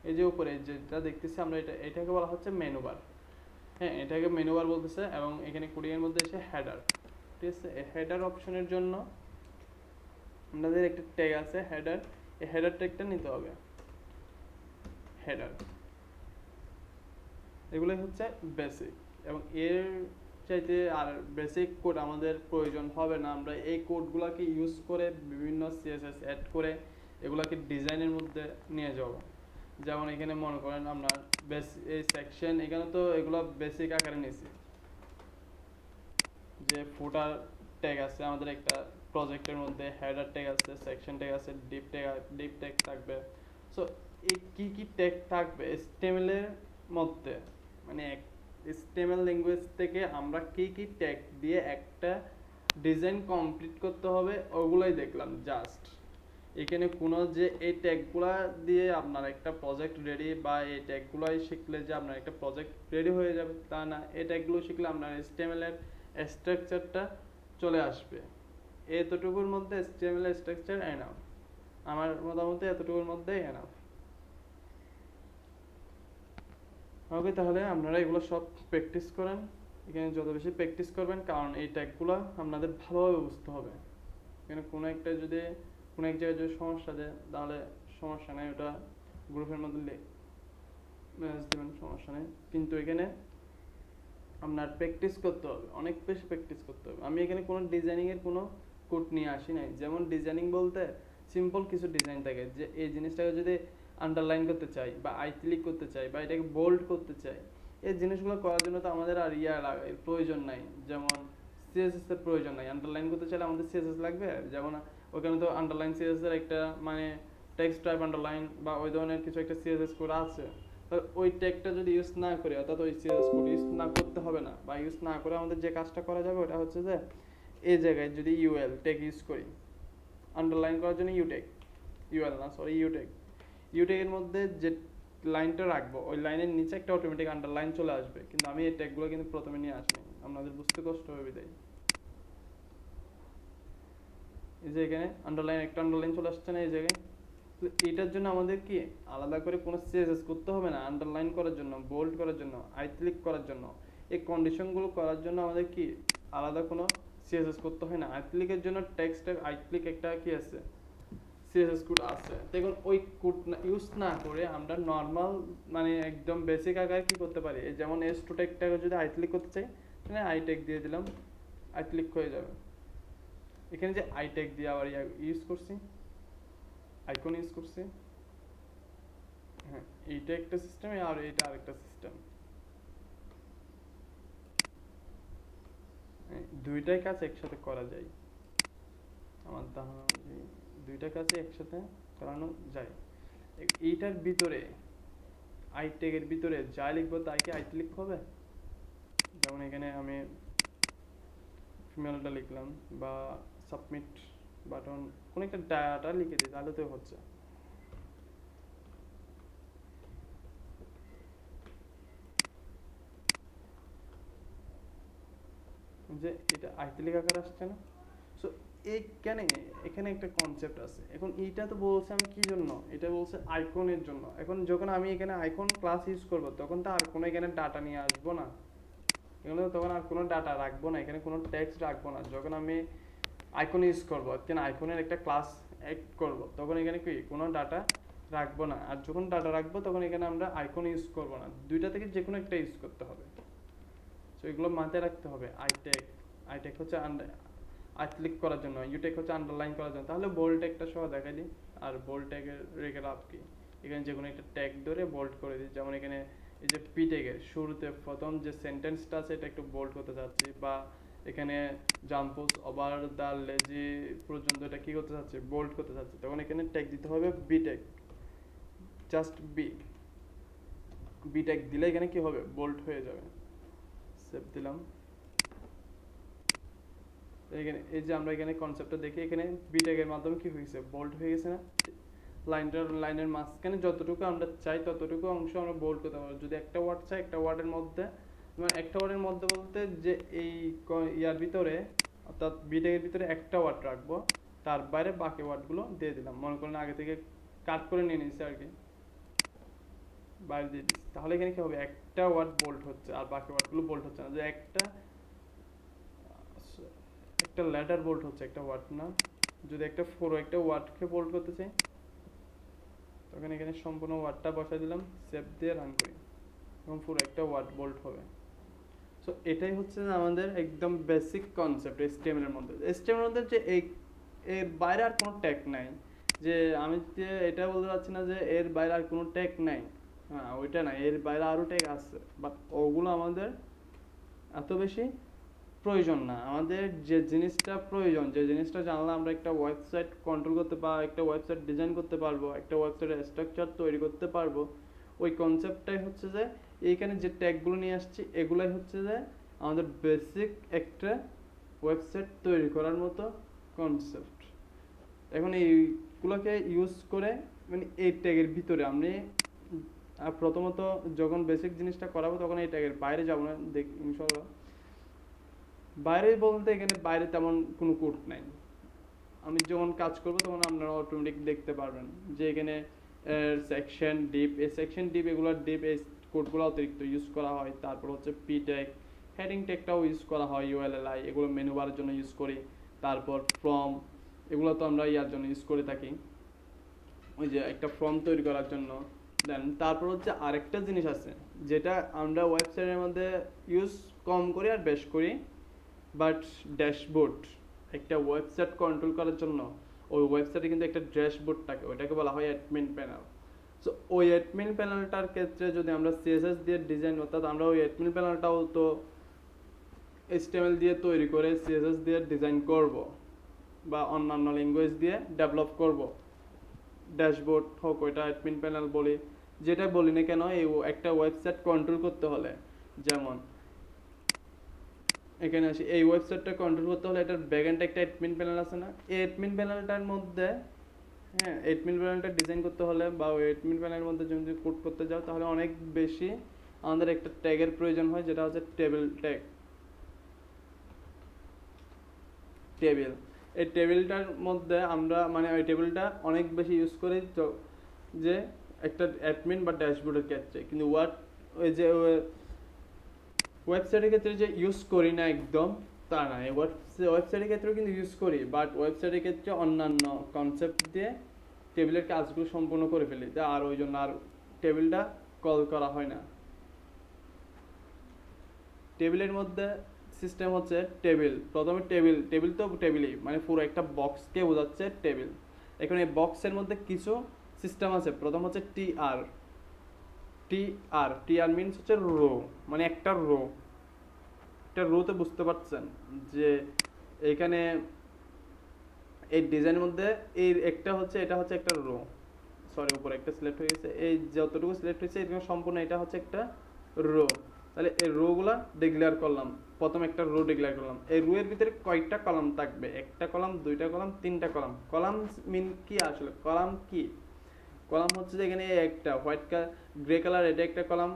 এই যে উপরে যেটা দেখতেছি আমরা, এটাকে বলা হচ্ছে মেনু বার। হ্যাঁ, এটাকে মেনু বার বলতেছে। এবং এখানে কোডিংয়ের মধ্যে এসে হেডার, ঠিক আছে। এই হেডার অপশনের জন্য আমাদের একটা ট্যাগ আছে হেডার, এই হেডার ট্যাগটা নিতে হবে। হেডার, এগুলোই হচ্ছে বেসিক। এবং এর চাইতে আর বেসিক কোড আমাদের প্রয়োজন হবে না। আমরা এই কোডগুলোকে ইউজ করে বিভিন্ন সিএসএস অ্যাড করে এগুলোকে ডিজাইনের মধ্যে নিয়ে যাব। যেমন এখানে মনে করেন আমরা এই সেকশন, এখানে তো এগুলো বেসিক আকারে নিয়েছি, যে ফুটার ট্যাগ আছে আমাদের একটা প্রজেক্টের মধ্যে, হেডার ট্যাগ আছে, সেকশন ট্যাগ আছে, ডিপ ট্যাগ থাকবে। সো এই কি ট্যাগ থাকবে HTML এর মধ্যে, মানে HTML ল্যাঙ্গুয়েজ থেকে আমরা কি ট্যাগ দিয়ে একটা ডিজাইন কমপ্লিট করতে হবে ওগুলাই দেখলাম জাস্ট। এখানে কোনো যে এই ট্যাগগুলা দিয়ে আপনার একটা প্রজেক্ট রেডি, বা এই ট্যাগগুলাই শিখলে যে আপনার একটা প্রজেক্ট রেডি হয়ে যাবে তা না। এই ট্যাগগুলো শিখলে আপনার HTML এর স্ট্রাকচারটা চলে আসবে। এতটুকুর মধ্যে HTML এর স্ট্রাকচার এনাফ, আমার মতামতে এতটুকুর মধ্যেই এনাফ। ওকে, তাহলে আপনারা এগুলো সব প্র্যাকটিস করেন। এখানে যত বেশি প্র্যাকটিস করবেন, কারণ এই ট্যাগগুলো আপনাদের ভালোভাবে বুঝতে হবে। এখানে কোনো এক জায়গায় যদি সমস্যা দেয় তাহলে সমস্যা নেই, ওটা গ্রুপের মধ্যে মেসেজ দেবেন, সমস্যা নেই। কিন্তু এখানে আপনার প্র্যাকটিস করতে হবে, অনেক বেশি প্র্যাকটিস করতে হবে। আমি এখানে কোনো ডিজাইনিংয়ের কোনো কোড নিয়ে আসি নাই। যেমন ডিজাইনিং বলতে সিম্পল কিছু ডিজাইন থাকে, যে এই জিনিসটাকে যদি আন্ডারলাইন করতে চাই বা আইক্লিক করতে চাই বা এটাকে বোল্ড করতে চাই, এই জিনিসগুলো করার জন্য তো আমাদের আর প্রয়োজন নাই। যেমন সিএসএস এর প্রয়োজন নাই, আন্ডারলাইন করতে চাইলে আমাদের সিএসএস লাগবে। যেমন ওখানে তো আন্ডারলাইন সিএসএস এর একটা মানে টেক্সট টাইপ আন্ডারলাইন বা ওই ধরনের কিছু একটা সিএসএস কোড আছে। ওই ট্যাগটা যদি ইউজ না করি, অর্থাৎ ওই সিএসএস কোড ইউজ না করতে হবে না, বা ইউজ না করে আমাদের যে কাজটা করা যাবে ওটা হচ্ছে যে এই জায়গায় যদি ইউএল ট্যাগ ইউজ করি আন্ডারলাইন করার জন্য ইউট্যাগ এর মধ্যে যে লাইনটা রাখবো ওই লাইনের নিচে একটা অটোমেটিক আন্ডারলাইন চলে আসবে। কিন্তু আমি এই ট্যাগগুলো কিন্তু প্রথমে নিয়ে আসিনি, আপনাদের বুঝতে কষ্ট হবে বিদায়। এই যে এখানে একটা আন্ডারলাইন চলে আসছে না এই জায়গায়। তো এটার জন্য আমাদের কি আলাদা করে কোনো সিএসএস করতে হবে না। আন্ডারলাইন করার জন্য, বোল্ড করার জন্য, আইক্লিক করার জন্য, এই কন্ডিশনগুলো করার জন্য আমাদের কি আলাদা কোনো সিএসএস করতে হয় না। আইক্লিকের জন্য আইক্লিক একটা কি আছে, সিএসএস কোড আছে। দেখুন ওই কোড ইউজ না করে আমরা নর্মাল মানে একদম বেসিক আকারে কি করতে পারি, যেমন S2 ট্যাগটাকে যদি আইক্লিক করতে চাই তাহলে আই ট্যাগ দিয়ে দিলাম, আইক্লিক হয়ে যাবে। এখানে যে আই ট্যাগ দিয়ে আবার ইউজ করছি, আইকন ইউজ করছি, হ্যাঁ এইটা একটা সিস্টেম আর এইটা আরেকটা সিস্টেম। দুইটাই কাজ একসাথে করা যায়, আমার ধারণা অনুযায়ী দুইটা কাজই একসাথে করানো যায়। এইটার ভিতরে আই ট্যাগের ভিতরে যা লিখবো তাই কি আই ক্লিক হবে। যেমন এখানে আমি ফিমেলটা লিখলাম বা সাবমিট বাটন কোন একটা ডাটা লিখে দিই, তাহলে তো হচ্ছে। যে এটা আইক্লিক আকার আসছে না। সো এখানে একটা কনসেপ্ট আছে। এখন এইটা তো বলছে আমি কি জন্য, এটা বলছে আইকনের জন্য। এখন যখন আমি এখানে আইকন ক্লাস ইউজ করব তখন তো আর কোনো এখানে ডাটা নিয়ে আসবো না, এখানে তখন আর কোনো ডাটা রাখবো না, এখানে কোনো টেক্সট রাখবো না। যখন আমি আইকন ইউজ করবো, কেন আইকনের একটা ক্লাস অ্যাড করব, তখন এখানে কি কোনো ডাটা রাখবো না। আর যখন ডাটা রাখবো তখন এখানে আমরা আইকন ইউজ করবো না, দুইটা থেকে যে কোনো একটা ইউজ করতে হবে। তো এগুলো মাথায় রাখতে হবে। আইট্যাগ হচ্ছে ক্লিক করার জন্য, ইউট্যাগ হচ্ছে আন্ডারলাইন করার জন্য। তাহলে বোল্ড ট্যাগটা সহ দেখাই দিই। আর বোল্ড ট্যাগের রেখে লাভ কি, এখানে যে কোনো একটা ট্যাগ ধরে বোল্ড করে দিই। যেমন এখানে এই যে পি ট্যাগের শুরুতে প্রথম যে সেন্টেন্সটা আছে এটা একটু বোল্ড করতে চাচ্ছি, বা এখানে জাম্পস ওভার দ্য লেজি পর্যন্ত এটা কি করতে চাচ্ছি, বোল্ড করতে চাচ্ছি, তখন এখানে ট্যাগ দিতে হবে B tag, just B tag দিলে এখানে কি হবে, বোল্ড হয়ে যাবে। সেভ দিলাম। এখানে এই যে আমরা এখানে কনসেপ্টটা দেখি, এখানে বি ট্যাগের মাধ্যমে কি হয়েছে, বোল্ড হয়ে গেছে না। লাইনের মাঝখানে যতটুকু আমরা চাই ততটুকু অংশ আমরা বোল্ড করতে পারবো। যদি একটা ওয়ার্ড চাই, একটা ওয়ার্ডের মধ্যে বলতে যে এই ইয়ার ভিতরে অর্থাৎ বি ট্যাগের ভিতরে একটা ওয়ার্ড রাখবো, তার বাইরে বাকি ওয়ার্ডগুলো দিয়ে দিলাম। মনে করেন আগে থেকে কাট করে নিয়ে নিয়েছি আর কি, বাইরে দিয়ে দিচ্ছি। তাহলে এখানে কি হবে, একটা ওয়ার্ড বোল্ড হচ্ছে আর বাকি ওয়ার্ডগুলো বোল্ড হচ্ছে না। যে একটা লেটার বোল্ড হচ্ছে, একটা ওয়ার্ড না। যদি একটা ওয়ার্ডকে বোল্ড করতে চাই তখন এখানে সম্পূর্ণ ওয়ার্ডটা বসাই দিলাম, সেভ দিয়ে রান করি, এবং পুরো একটা ওয়ার্ড বোল্ড হবে। সো এটাই হচ্ছে আমাদের একদম বেসিক কনসেপ্ট HTML এর মধ্যে। HTML এর মধ্যে যে এর বাইরে আর কোনো ট্যাগ নাই, যে আমি যে এটা বলতে চাচ্ছি না যে এর বাইরে আর কোনো ট্যাগ নাই, হ্যাঁ ওইটা না, এর বাইরে আরও ট্যাগ আছে, বাট ওগুলো আমাদের এত বেশি প্রয়োজন না। আমাদের যে জিনিসটা প্রয়োজন, যে জিনিসটা জানলে আমরা একটা ওয়েবসাইট কন্ট্রোল করতে পারবো, একটা ওয়েবসাইট ডিজাইন করতে পারবো, একটা ওয়েবসাইটের স্ট্রাকচার তৈরি করতে পারবো, ওই কনসেপ্টটাই হচ্ছে যে এইখানে যে ট্যাগগুলো নিয়ে আসছি এগুলাই হচ্ছে যে আমাদের বেসিক একটা ওয়েবসাইট তৈরি করার মতো কনসেপ্ট। এখন এইগুলোকে ইউজ করে মানে এই ট্যাগের ভিতরে আমি প্রথমত যখন বেসিক জিনিসটা করাবো তখন এই ট্যাগের বাইরে যাবো না, ইনশাআল্লাহ। বাইরে বলতে এখানে বাইরে তেমন কোনো কোড নাই। আমি যখন কাজ করব তখন আপনারা অটোমেটিক দেখতে পারবেন যে এখানে সেকশন ডিপ, এই সেকশন ডিপ এগুলোর ডিপ এই কোডগুলো অতিরিক্ত ইউজ করা হয়। তারপর হচ্ছে পি ট্যাগ, হেডিং ট্যাগটাও ইউজ করা হয়, ইউএলএলআই এগুলো মেনু বারের জন্য ইউজ করি। তারপর ফ্রম, এগুলো তো আমরা ইয়ার জন্য ইউজ করে থাকি, ওই যে একটা ফর্ম তৈরি করার জন্য। দেন তারপর হচ্ছে আরেকটা জিনিস আছে যেটা আমরা ওয়েবসাইটের মধ্যে ইউজ কম করি আর বেশ করি, বাট ড্যাশবোর্ড। একটা ওয়েবসাইট কন্ট্রোল করার জন্য ওই ওয়েবসাইটে কিন্তু একটা ড্যাশবোর্ড থাকে, ওইটাকে বলা হয় অ্যাডমিন প্যানেল। সো ওই অ্যাডমিন প্যানেলটার ক্ষেত্রে যদি আমরা সিএসএস দিয়ে ডিজাইন, অর্থাৎ আমরা ওই অ্যাডমিন প্যানেলটাও তো এইচটিএমএল দিয়ে তৈরি করে সিএসএস দিয়ে ডিজাইন করব, বা অন্যান্য ল্যাঙ্গুয়েজ দিয়ে ডেভেলপ করব। ড্যাশবোর্ড হোক, ওইটা অ্যাডমিন প্যানেল বলি, যেটা বলি না কেন, এই একটা ওয়েবসাইট কন্ট্রোল করতে হলে, যেমন এখানে আসি, এই ওয়েবসাইটটা কন্ট্রোল করতে হলে এটার ব্যাকএন্ডে একটা অ্যাডমিন প্যানেল আছে না, এই অ্যাডমিন প্যানেলটার মধ্যে, হ্যাঁ, অ্যাডমিন প্যানেলটা ডিজাইন করতে হলে বা ওই অ্যাডমিন প্যানেলের মধ্যে যদি কোড করতে যাও, তাহলে অনেক বেশি আমাদের একটা ট্যাগের প্রয়োজন হয়, যেটা হচ্ছে টেবিল ট্যাগ। টেবিল, এই টেবিলটার মধ্যে আমরা মানে ওই টেবিলটা অনেক বেশি ইউজ করি যে একটা অ্যাডমিন বা ড্যাশবোর্ডের ক্ষেত্রে, কিন্তু ওই যে ওয়েবসাইটের ক্ষেত্রে যে ইউজ করি না একদম তা না, ওয়েবসাইটের ক্ষেত্রেও কিন্তু ইউজ করি, বাট ওয়েবসাইটের ক্ষেত্রে অন্যান্য কনসেপ্ট দিয়ে টেবিলের কাজগুলো সম্পূর্ণ করে ফেলি, আর ওই জন্য আর টেবিলটা কল করা হয় না। টেবিলের মধ্যে সিস্টেম হচ্ছে টেবিল, প্রথমে টেবিল তো টেবিলই, মানে পুরো একটা বক্সকে বোঝাচ্ছে টেবিল। এখন এই বক্সের মধ্যে কিছু সিস্টেম আছে। প্রথম হচ্ছে টিআর। টিআর মিনস হচ্ছে রো, মানে একটা রো। একটা রোতে বুঝতে পারছেন যে এখানে এই ডিজাইনের মধ্যে এই একটা হচ্ছে, এটা হচ্ছে একটা রো, সরি উপরে একটা সিলেক্ট হয়ে গেছে, এই যতটুকু সিলেক্ট হয়েছে এটা সম্পূর্ণ এটা হচ্ছে একটা রো। তাহলে এই রো গুলা ডিক্লেয়ার করলাম, প্রথম একটা রো ডিক্লেয়ার করলাম। এই রো এর ভিতরে কয়টা কলাম থাকবে? একটা কলাম, দুইটা কলাম, তিনটা কলাম। কলাম মিন কি আসলে? কলাম কি? কলাম হচ্ছে যে এখানে একটা হোয়াইট গ্রে কালার, এটা একটা কলাম,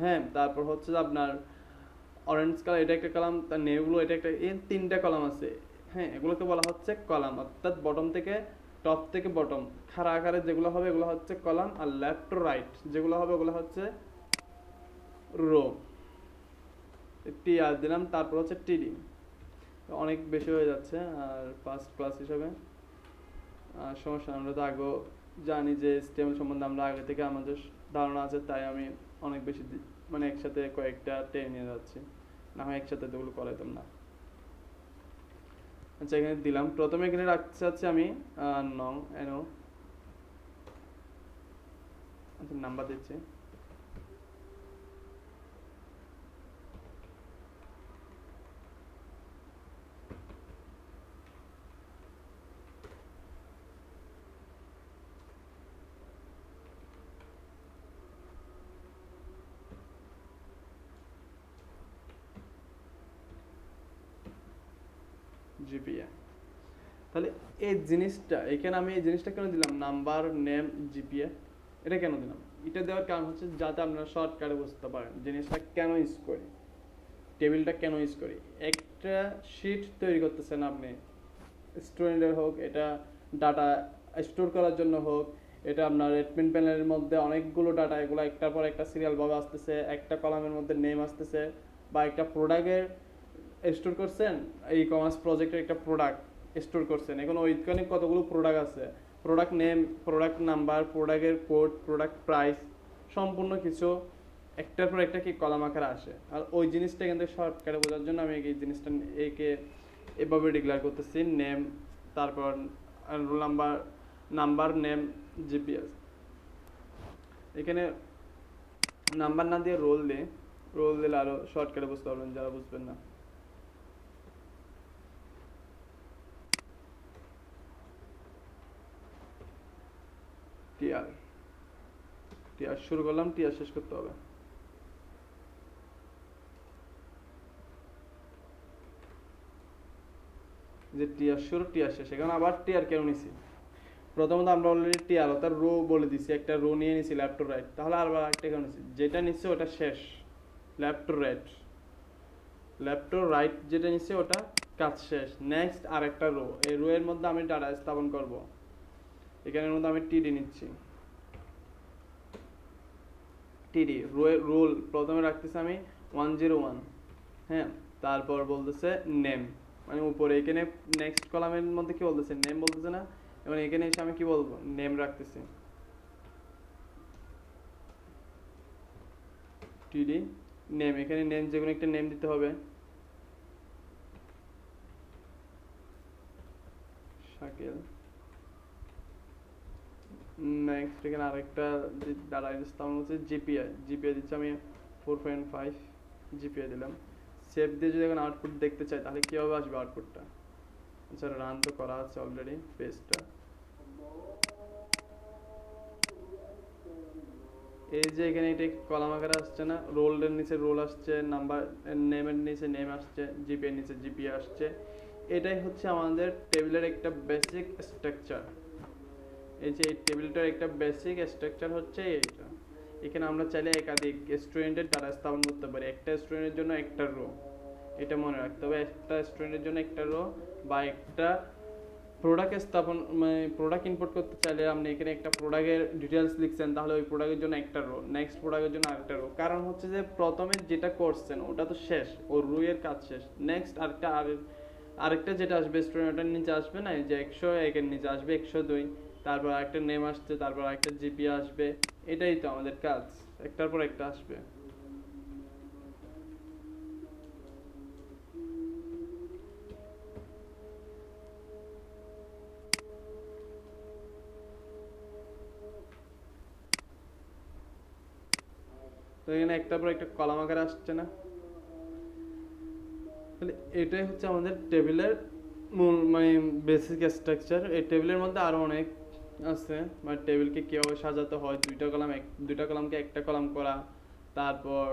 হ্যাঁ। তারপর হচ্ছে আপনার অরেঞ্জ কালার, এটা একটা কলাম, তার নেভগুলো এটা একটা, এই তিনটা কলাম আছে, হ্যাঁ। এগুলোকে বলা হচ্ছে কলাম, অর্থাৎ বটম থেকে টপ থেকে বটম খাড়া আকারে যেগুলো হবে এগুলো হচ্ছে কলাম, আর লেফট টু রাইট যেগুলো হবে ওগুলো হচ্ছে রো। টিআর দিলাম, তারপর হচ্ছে টিডি। অনেক বেশি হয়ে যাচ্ছে আর ফার্স্ট ক্লাস হিসাবে সমস্যা, আমরা তো আগে জানি যে স্টেম সম্বন্ধে আমরা আগে থেকে আমাদের ধারণা আছে, তাই আমি অনেক বেশি মানে একসাথে কয়েকটা টেনে নিয়ে যাচ্ছি, না হয় একসাথে এতগুলো করাইতাম না। আচ্ছা, এখানে দিলাম, প্রথমে এখানে রাখতে চাচ্ছি আমি নং এনো, আচ্ছা নাম্বার দিচ্ছি, জিপিএ। তাহলে এই জিনিসটা এখানে আমি এই জিনিসটা কেন দিলাম, নাম্বার নেম জিপিএ, এটা কেন দিলাম? এটা দেওয়ার কারণ হচ্ছে যাতে আপনারা শর্টকাটে বুঝতে পারেন জিনিসটা কেন ইউজ করি, টেবিলটা কেন ইউজ করি। একটা শিট তৈরি করতেছেন আপনি, স্টুডেন্টের হোক, এটা ডাটা স্টোর করার জন্য হোক, এটা আপনার অ্যাডমিন প্যানেলের মধ্যে অনেকগুলো ডাটা, এগুলো একটার পর একটা সিরিয়ালভাবে আসতেছে, একটা কলামের মধ্যে নেম আসতেছে, বা একটা প্রোডাক্টের স্টোর করছেন, ই কমার্স প্রজেক্টের একটা প্রোডাক্ট স্টোর করছেন, এখন ওইখানে কতগুলো প্রোডাক্ট আছে, প্রোডাক্ট নেম, প্রোডাক্ট নাম্বার, প্রোডাক্টের কোড, প্রোডাক্ট প্রাইস, সম্পূর্ণ কিছু একটার পর একটা কি কলাম আকারে আসে। আর ওই জিনিসটা কিন্তু শর্টকাটে বোঝার জন্য আমি এই জিনিসটা একে এভাবে ডিক্লেয়ার করতেছি, নেম, তারপর roll number, number name GPS. এখানে নাম্বার না দিয়ে রোল দিই, রোল দিলে আরো শর্টকাটে বুঝতে পারবেন যারা বুঝবেন না। টিআর, টিআর শুরু করলাম, টিআর শেষ করতে হবে। যে টিআর শুরু টিআর শেষ, এখন আবার টিআর কেন নিছি? প্রথমত আমরা অলরেডি টিআর অর্থাৎ রো বলে দিছি, একটা রো নিয়ে নিছি লেফট টু রাইট, তাহলে আবার একটা কেন নিছি? যেটা নিচ্ছে ওটা শেষ, left to right, left to right যেটা নিচ্ছে ওটা কাজ শেষ। নেক্সট আরেকটা রো, এই রো এর মধ্যে আমি ডাটা স্থাপন করব, এখানের মধ্যে আমি টিডি নিচ্ছি, টিডি রোল প্রথমে রাখতেছি আমি 101, হ্যাঁ, তারপর বলতেছে নেম, মানে উপরে এখানে নেক্সট কলামের মধ্যে কি বলতেছে, নেম বলতেছে না, এবং এখানে এসে আমি কি বলবো, নেম রাখতেছি, টিডি নেম, এখানে নেম যে কোনো একটা নেম দিতে হবে, শাকিল। নেক্সট এখানে আরেকটা ডাটা স্থাপন হচ্ছে জিপিআই, জিপিআই দিচ্ছি আমি 4.5 জিপিআই দিলাম। সেভ দিয়ে যদি এখন আউটপুট দেখতে চাই তাহলে কীভাবে আসবে আউটপুটটা, আচ্ছা রান তো করা আছে অলরেডি পেজটা। এই যে এখানে এটা কলাম আকারে আসছে না, রোলের নিচে রোল আসছে, নাম্বার নেমের নিচে নেম আসছে, জিপিএর নিচে জিপিএ আসছে, এটাই হচ্ছে আমাদের টেবিলের একটা বেসিক স্ট্রাকচার। এই যে এই টেবিলটার একটা বেসিক স্ট্রাকচার হচ্ছে এইটা। এখানে আমরা চাইলে একাধিক স্টুডেন্টের ডাটা স্থাপন করতে পারি, একটা স্টুডেন্টের জন্য একটা রো, এটা মনে রাখতে হবে, একটা স্টুডেন্টের জন্য একটা রো, বা একটা প্রোডাক্ট স্থাপন মানে প্রোডাক্ট ইনপুট করতে চাইলে আপনি এখানে একটা প্রোডাক্টের ডিটেলস লিখছেন, তাহলে ওই প্রোডাক্টের জন্য একটা রো, নেক্সট প্রোডাক্টের জন্য আরেকটা রো, কারণ হচ্ছে যে প্রথমে যেটা করছেন ওটা তো শেষ, ও রো এর কাজ শেষ, নেক্সট আরেকটা যেটা আসবে স্টুডেন্টের নিচে আসবে না, যে 101 এর নিচে আসবে 102, তারপর একটা নেম আসছে, তারপর একটা জিপি আসবে, এটাই তো আমাদের কাজ, একটার পর একটা আসবে। তো এখানে একটার পর একটা কলাম আকারে আসছে না, তাহলে এটাই হচ্ছে আমাদের টেবিলের মূল মানে বেসিক স্ট্রাকচার। এই টেবিলের মধ্যে আরো অনেক আছে, মানে টেবিলকে কিভাবে সাজাতে হয়, দুইটা কলামকে একটা কলাম করা, তারপর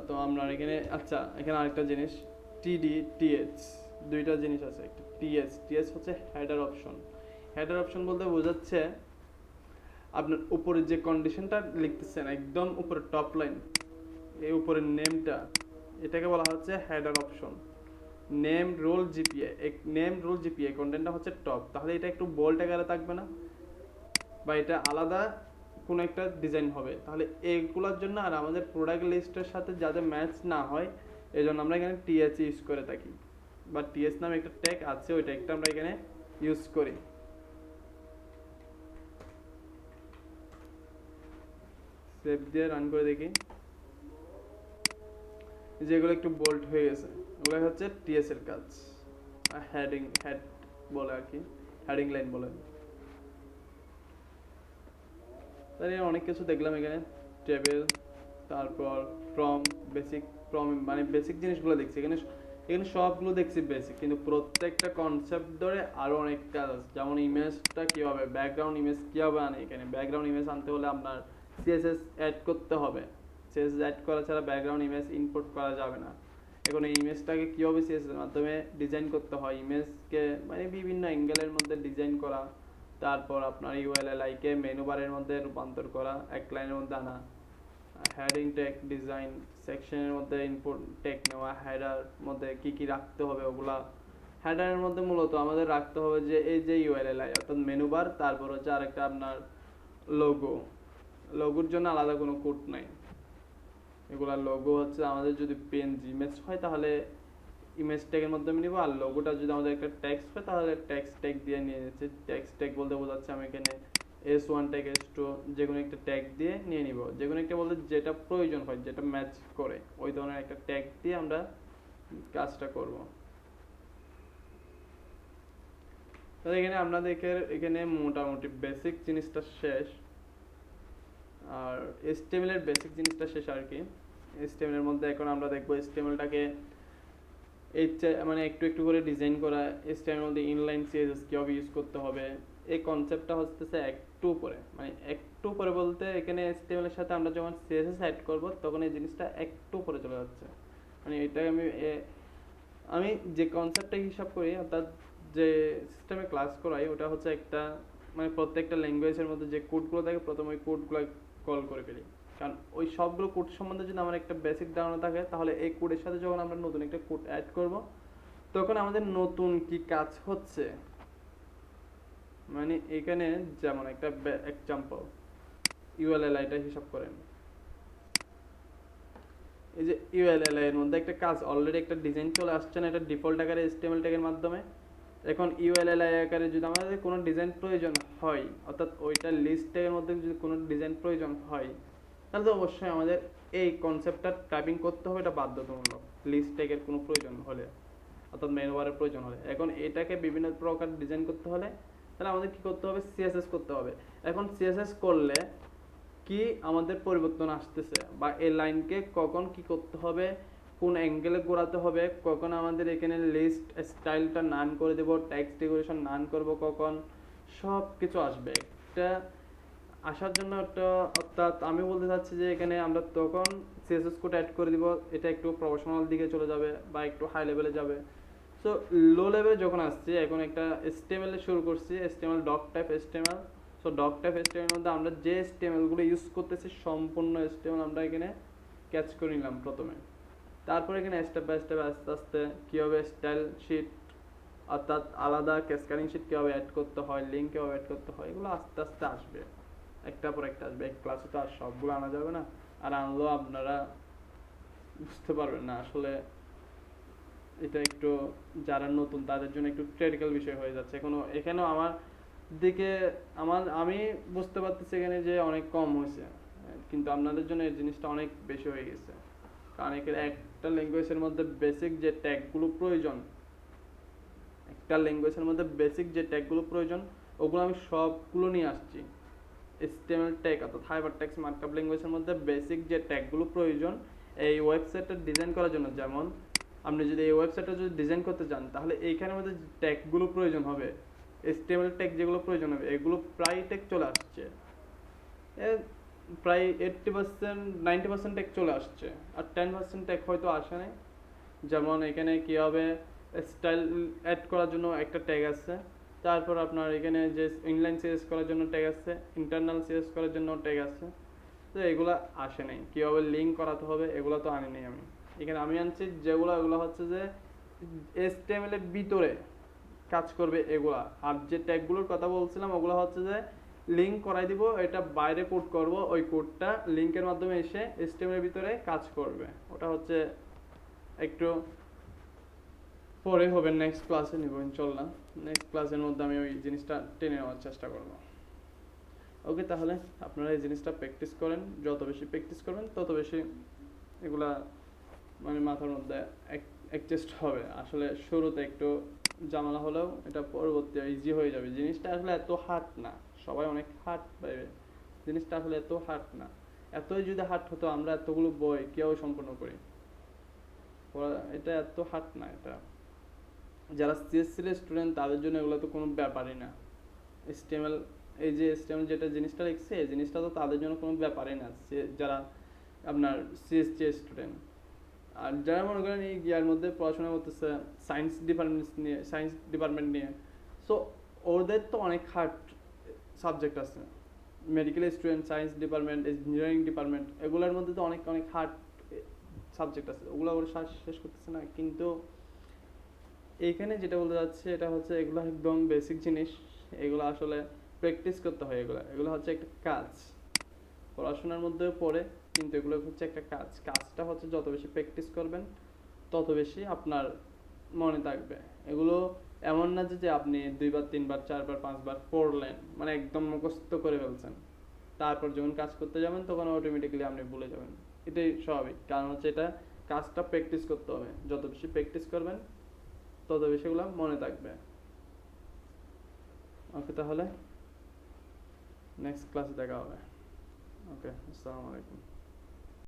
তো আমরা এখানে আচ্ছা এখানে আরেকটা জিনিস, টিডি টিএচ দুইটা জিনিস আছে, একটা টিএস, টিএস হচ্ছে হেডার অপশন। হেডার অপশন বলতে বোঝাচ্ছে আপনার উপরে যে কন্ডিশনটা লিখতেছেন একদম উপরে টপ লাইন, এই উপরের নেমটা, এটাকে বলা হচ্ছে header option. Name roll GPA, name roll GPA কন্টেন্টটা হচ্ছে টপ, তাহলে এটা একটু বোল্ড আকারে থাকবে না, বা এটা আলাদা কোনো একটা ডিজাইন হবে, তাহলে এইগুলোর জন্য আর আমাদের প্রোডাক্ট লিস্টের সাথে যাতে ম্যাচ না হয় এই জন্য আমরা এখানে টিএস ইউজ করে থাকি, বা টিএস নামে একটা ট্যাগ আছে, ওই ট্যাগটা আমরা এখানে ইউজ করি। সেভ দিয়ে রান করে দেখি, যেগুলো একটু বোল্ড হয়ে গেছে ওগুলো হচ্ছে টিএস এর কাজ, হেড বলে আর কি, হেডিং লাইন বলে। তাহলে অনেক কিছু দেখলাম এখানে, টেবিল, তারপর ফ্রম, বেসিক ফ্রম মানে বেসিক জিনিসগুলো দেখছি এখানে, এখানে সবগুলো দেখছি বেসিক, কিন্তু প্রত্যেকটা কনসেপ্ট ধরে আরো অনেক কাজ আছে, যেমন ইমেজটা কিভাবে, ব্যাকগ্রাউন্ড ইমেজ কিভাবে আনে, এখানে ব্যাকগ্রাউন্ড ইমেজ আনতে হলে আপনার সিএসএস অ্যাড করতে হবে, সিএসএস অ্যাড করা ছাড়া ব্যাকগ্রাউন্ড ইমেজ ইনপুট করা যাবে না। এখন এই ইমেজটাকে কীভাবে সিএসএস এর মাধ্যমে ডিজাইন করতে হয়, ইমেজকে মানে বিভিন্ন অ্যাঙ্গেলের মধ্যে ডিজাইন করা, তারপর আপনার ইউএলএলআই কে মেনু বারের মধ্যে রূপান্তর করা, এক লাইনের মধ্যে আনা, হেডিং ট্যাগ ডিজাইন, সেকশনের মধ্যে ইনপুট ট্যাগ নেওয়া, হেডার মধ্যে কি কি রাখতে হবে ওগুলা, হেডারের মধ্যে মূলত আমাদের রাখতে হবে যে এই যে ইউএলএলআই অর্থাৎ মেনু বার, তারপর হচ্ছে আরেকটা আপনার লোগো, লোগোর জন্য আলাদা কোনো কোড নাই, এগুলা লোগো হচ্ছে আমাদের যদি পেনজি ইমেজ হয় তাহলে ইমেজ ট্যাগের মাধ্যমে নিব, আর লোগোটা যদি আমাদের একটা টেক্সট হয় তাহলে টেক্সট ট্যাগ দিয়ে নিয়ে নিচ্ছি। টেক্সট ট্যাগ বলতে বোঝাচ্ছে আমি এখানে S1 ট্যাগ S2 যে কোনো একটা ট্যাগ দিয়ে নিয়ে নিব, যে কোনো একটা বলতে যেটা প্রয়োজন হয়, যেটা ম্যাচ করে ওই ধরনের একটা ট্যাগ দিয়ে আমরা কাজটা করব। তাহলে এখানে আপনাদের এখানে মোটামুটি বেসিক জিনিসটা শেষ, আর HTML এর বেসিক জিনিসটা শেষ আর কি। HTML এর মধ্যে এখন আমরা দেখবো HTML-টাকে মানে একটু একটু করে ডিজাইন করা, HTML এর মধ্যে ইনলাইন সিএসএস কিভাবে ইউজ করতে হবে, এই কনসেপ্টটা হচ্ছে একটু পরে, মানে একটু পরে বলতে এখানে HTML এর সাথে আমরা যখন সিএসএস অ্যাড করব তখন এই জিনিসটা একটু পরে চলে যাচ্ছে, মানে এটা আমি যে কনসেপ্টটা হিসাব করি অর্থাৎ যে সিস্টেমে ক্লাস করাই ওটা হচ্ছে একটা মানে প্রত্যেকটা ল্যাঙ্গুয়েজের মধ্যে যে কোডগুলো থাকে প্রথমে ওই কোডগুলো কল করে ফেলি, কারণ ওই সবগুলো কোড সম্বন্ধে যদি আমার একটা বেসিক ধারণা থাকে তাহলে এই কোডের সাথে যখন আমরা নতুন একটা কোড অ্যাড করব তখন আমাদের নতুন কি কাজ হচ্ছে, মানে এখানে যেমন একটা এক্সাম্পল ইউএলএলআইটা হিসাব করেন, এই যে ইউএলএল এর মধ্যে একটা কাজ অলরেডি একটা ডিজাইন চলে আসছে না, এটা ডিফল্ট আকারে HTML ট্যাগের মাধ্যমে। এখন ইউএলএল আকারে যদি আমাদের কোনো ডিজাইন প্রয়োজন হয়, অর্থাৎ ওইটা লিস্ট ট্যাগের মধ্যে যদি কোনো ডিজাইন প্রয়োজন হয়, তাহলে তো অবশ্যই আমাদের এই কনসেপ্টটা টাইপিং করতে হবে, এটা বাধ্যতামূলক লিস্ট ট্যাগের কোনো প্রয়োজন হলে, অর্থাৎ মেনু বারের প্রয়োজন হলে। এখন এটাকে বিভিন্ন প্রকার ডিজাইন করতে হলে তাহলে আমাদের কি করতে হবে, সিএসএস করতে হবে। এখন সিএসএস করলে কি আমাদের পরিবর্তন আসতেছে, বা এই লাইনকে কখন কি করতে হবে, কোন অ্যাঙ্গেলে ঘোরাতে হবে, কখন আমাদের এখানে লিস্ট স্টাইলটা নান করে দেব, টেক্সট ডেকোরেশন নান করব, কখন সব কিছু আসবে। একটা আসার জন্য একটা, অর্থাৎ আমি বলতে চাচ্ছি যে এখানে আমরা তখন সিএসএস কোড অ্যাড করে দিব, এটা একটু প্রফেশনাল দিকে চলে যাবে বা একটু হাই লেভেলে যাবে। সো লো লেভেলে যখন আসছি, এখন একটা HTML এ শুরু করছি, HTML doc type HTML। So doc type HTML এর মধ্যে আমরা যে HTML গুলো ইউজ করতেছি সম্পূর্ণ HTML আমরা এখানে ক্যাচ করে নিলাম প্রথমে। তারপর এখানে স্টেপ বাই স্টেপ আস্তে আস্তে কীভাবে স্টাইল শিট, অর্থাৎ আলাদা ক্যাসকাডিং শিট কীভাবে অ্যাড করতে হয়, লিঙ্ক কীভাবে অ্যাড করতে হয়, এগুলো আস্তে আস্তে আসবে, একটা পর একটা আসবে। এক ক্লাসে তো আর সবগুলো আনা যাবে না, আর আনলেও আপনারা বুঝতে পারবেন না। আসলে এটা একটু যারা নতুন তাদের জন্য একটু ক্রিটিক্যাল বিষয় হয়ে যাচ্ছে। এখানেও আমার দিকে আমি বুঝতে পারতেছি এখানে যে অনেক কম হয়েছে, কিন্তু আপনাদের জন্য এই জিনিসটা অনেক বেশি হয়ে গেছে। কারণ এখানে একটা ল্যাঙ্গুয়েজের মধ্যে বেসিক যে ট্যাগগুলো প্রয়োজন, ওগুলো আমি সবগুলো নিয়ে আসছি। HTML ট্যাগ অর্থাৎ হাইপার টেক্সট মার্কআপ ল্যাঙ্গুয়েজের মধ্যে বেসিক যে ট্যাগগুলো প্রয়োজন এই ওয়েবসাইটটা ডিজাইন করার জন্য, যেমন আপনি যদি এই ওয়েবসাইটটা যদি ডিজাইন করতে চান তাহলে এইখানের মধ্যে ট্যাগগুলো প্রয়োজন হবে, HTML ট্যাগ যেগুলো প্রয়োজন হবে, এগুলো প্রায় ট্যাগ চলে আসছে, প্রায় 80% 90% ট্যাগ চলে আসছে, আর 10% ট্যাগ হয়তো আসে নাই। যেমন এখানে কি হবে, স্টাইল অ্যাড করার জন্য একটা ট্যাগ আছে, তারপর আপনার এখানে যে ইনলাইন সিএস করার জন্য ট্যাগ আছে, ইন্টারনাল সিএস করার জন্য ট্যাগ আছে। তো এগুলো আসে নাই, কীভাবে লিঙ্ক করাতে হবে এগুলো তো আনি নাই আমি। এখানে আমি আনছি যেগুলো, এগুলো হচ্ছে যে HTML এর ভিতরে কাজ করবে এগুলা। আর যে ট্যাগগুলোর কথা বলছিলাম ওগুলো হচ্ছে যে লিঙ্ক করাই দিব, এটা বাইরে কোড করব, ওই কোডটা লিঙ্কের মাধ্যমে এসে HTML এর ভিতরে কাজ করবে। ওটা হচ্ছে একটু পরে হবে, নেক্সট ক্লাসে নিব ইনশাল্লাহ। নেক্সট ক্লাসের মধ্যে আমি ওই জিনিসটা টেনে নেওয়ার চেষ্টা করব। ওকে, তাহলে আপনারা এই জিনিসটা প্র্যাকটিস করেন, যত বেশি প্র্যাকটিস করবেন তত বেশি এগুলা মানে মাথার মধ্যে অ্যাডজাস্ট হবে। আসলে শুরুতে একটু ঝামেলা হলেও এটা পরবর্তী ইজি হয়ে যাবে। জিনিসটা আসলে এত হার্ড না, সবাই অনেক হার্ড পাইবে, জিনিসটা আসলে এত হার্ড না। এতই যদি হার্ড হতো আমরা এতগুলো বই কেউ সম্পূর্ণ করি, এটা এত হার্ড না। এটা যারা সিএসসি এর স্টুডেন্ট তাদের জন্য এগুলো তো কোনো ব্যাপারই না। HTML, এই যে HTML যেটা জিনিসটা লিখছে এই জিনিসটা তো তাদের জন্য কোনো ব্যাপারই না, যারা আপনার সিএসসি স্টুডেন্ট। আর যারা মনে করেন এই ইয়ার মধ্যে পড়াশোনা করতেছে সায়েন্স ডিপার্টমেন্ট নিয়ে, সো ওদের তো অনেক হার্ড সাবজেক্ট আছে। Medical student, science department, engineering department, এগুলোর মধ্যে তো অনেক অনেক হার্ড সাবজেক্ট আছে, ওগুলো ওরা শেষ করতেছে না। কিন্তু এইখানে যেটা বলতে যাচ্ছে এটা হচ্ছে এগুলো একদম বেসিক জিনিস, এগুলো আসলে প্র্যাকটিস করতে হয়। এগুলো হচ্ছে একটা কাজ, পড়াশোনার মধ্যেও পড়ে, কিন্তু এগুলো হচ্ছে একটা কাজটা হচ্ছে যত বেশি প্র্যাকটিস করবেন তত বেশি আপনার মনে থাকবে। এগুলো এমন না যে আপনি 2 বার 3 বার 4 বার 5 বার পড়লেন মানে একদম মুখস্থ করে ফেলছেন, তারপর যখন কাজ করতে যাবেন তখন অটোমেটিক্যালি আপনি ভুলে যাবেন। এটাই স্বাভাবিক, কারণ হচ্ছে এটা কাজটা প্র্যাকটিস করতে হবে, যত বেশি প্র্যাকটিস করবেন তত বেশি এগুলো মনে থাকবে। ওকে, তাহলে নেক্সট ক্লাসে দেখা হবে। ওকে, আসসালামু আলাইকুম।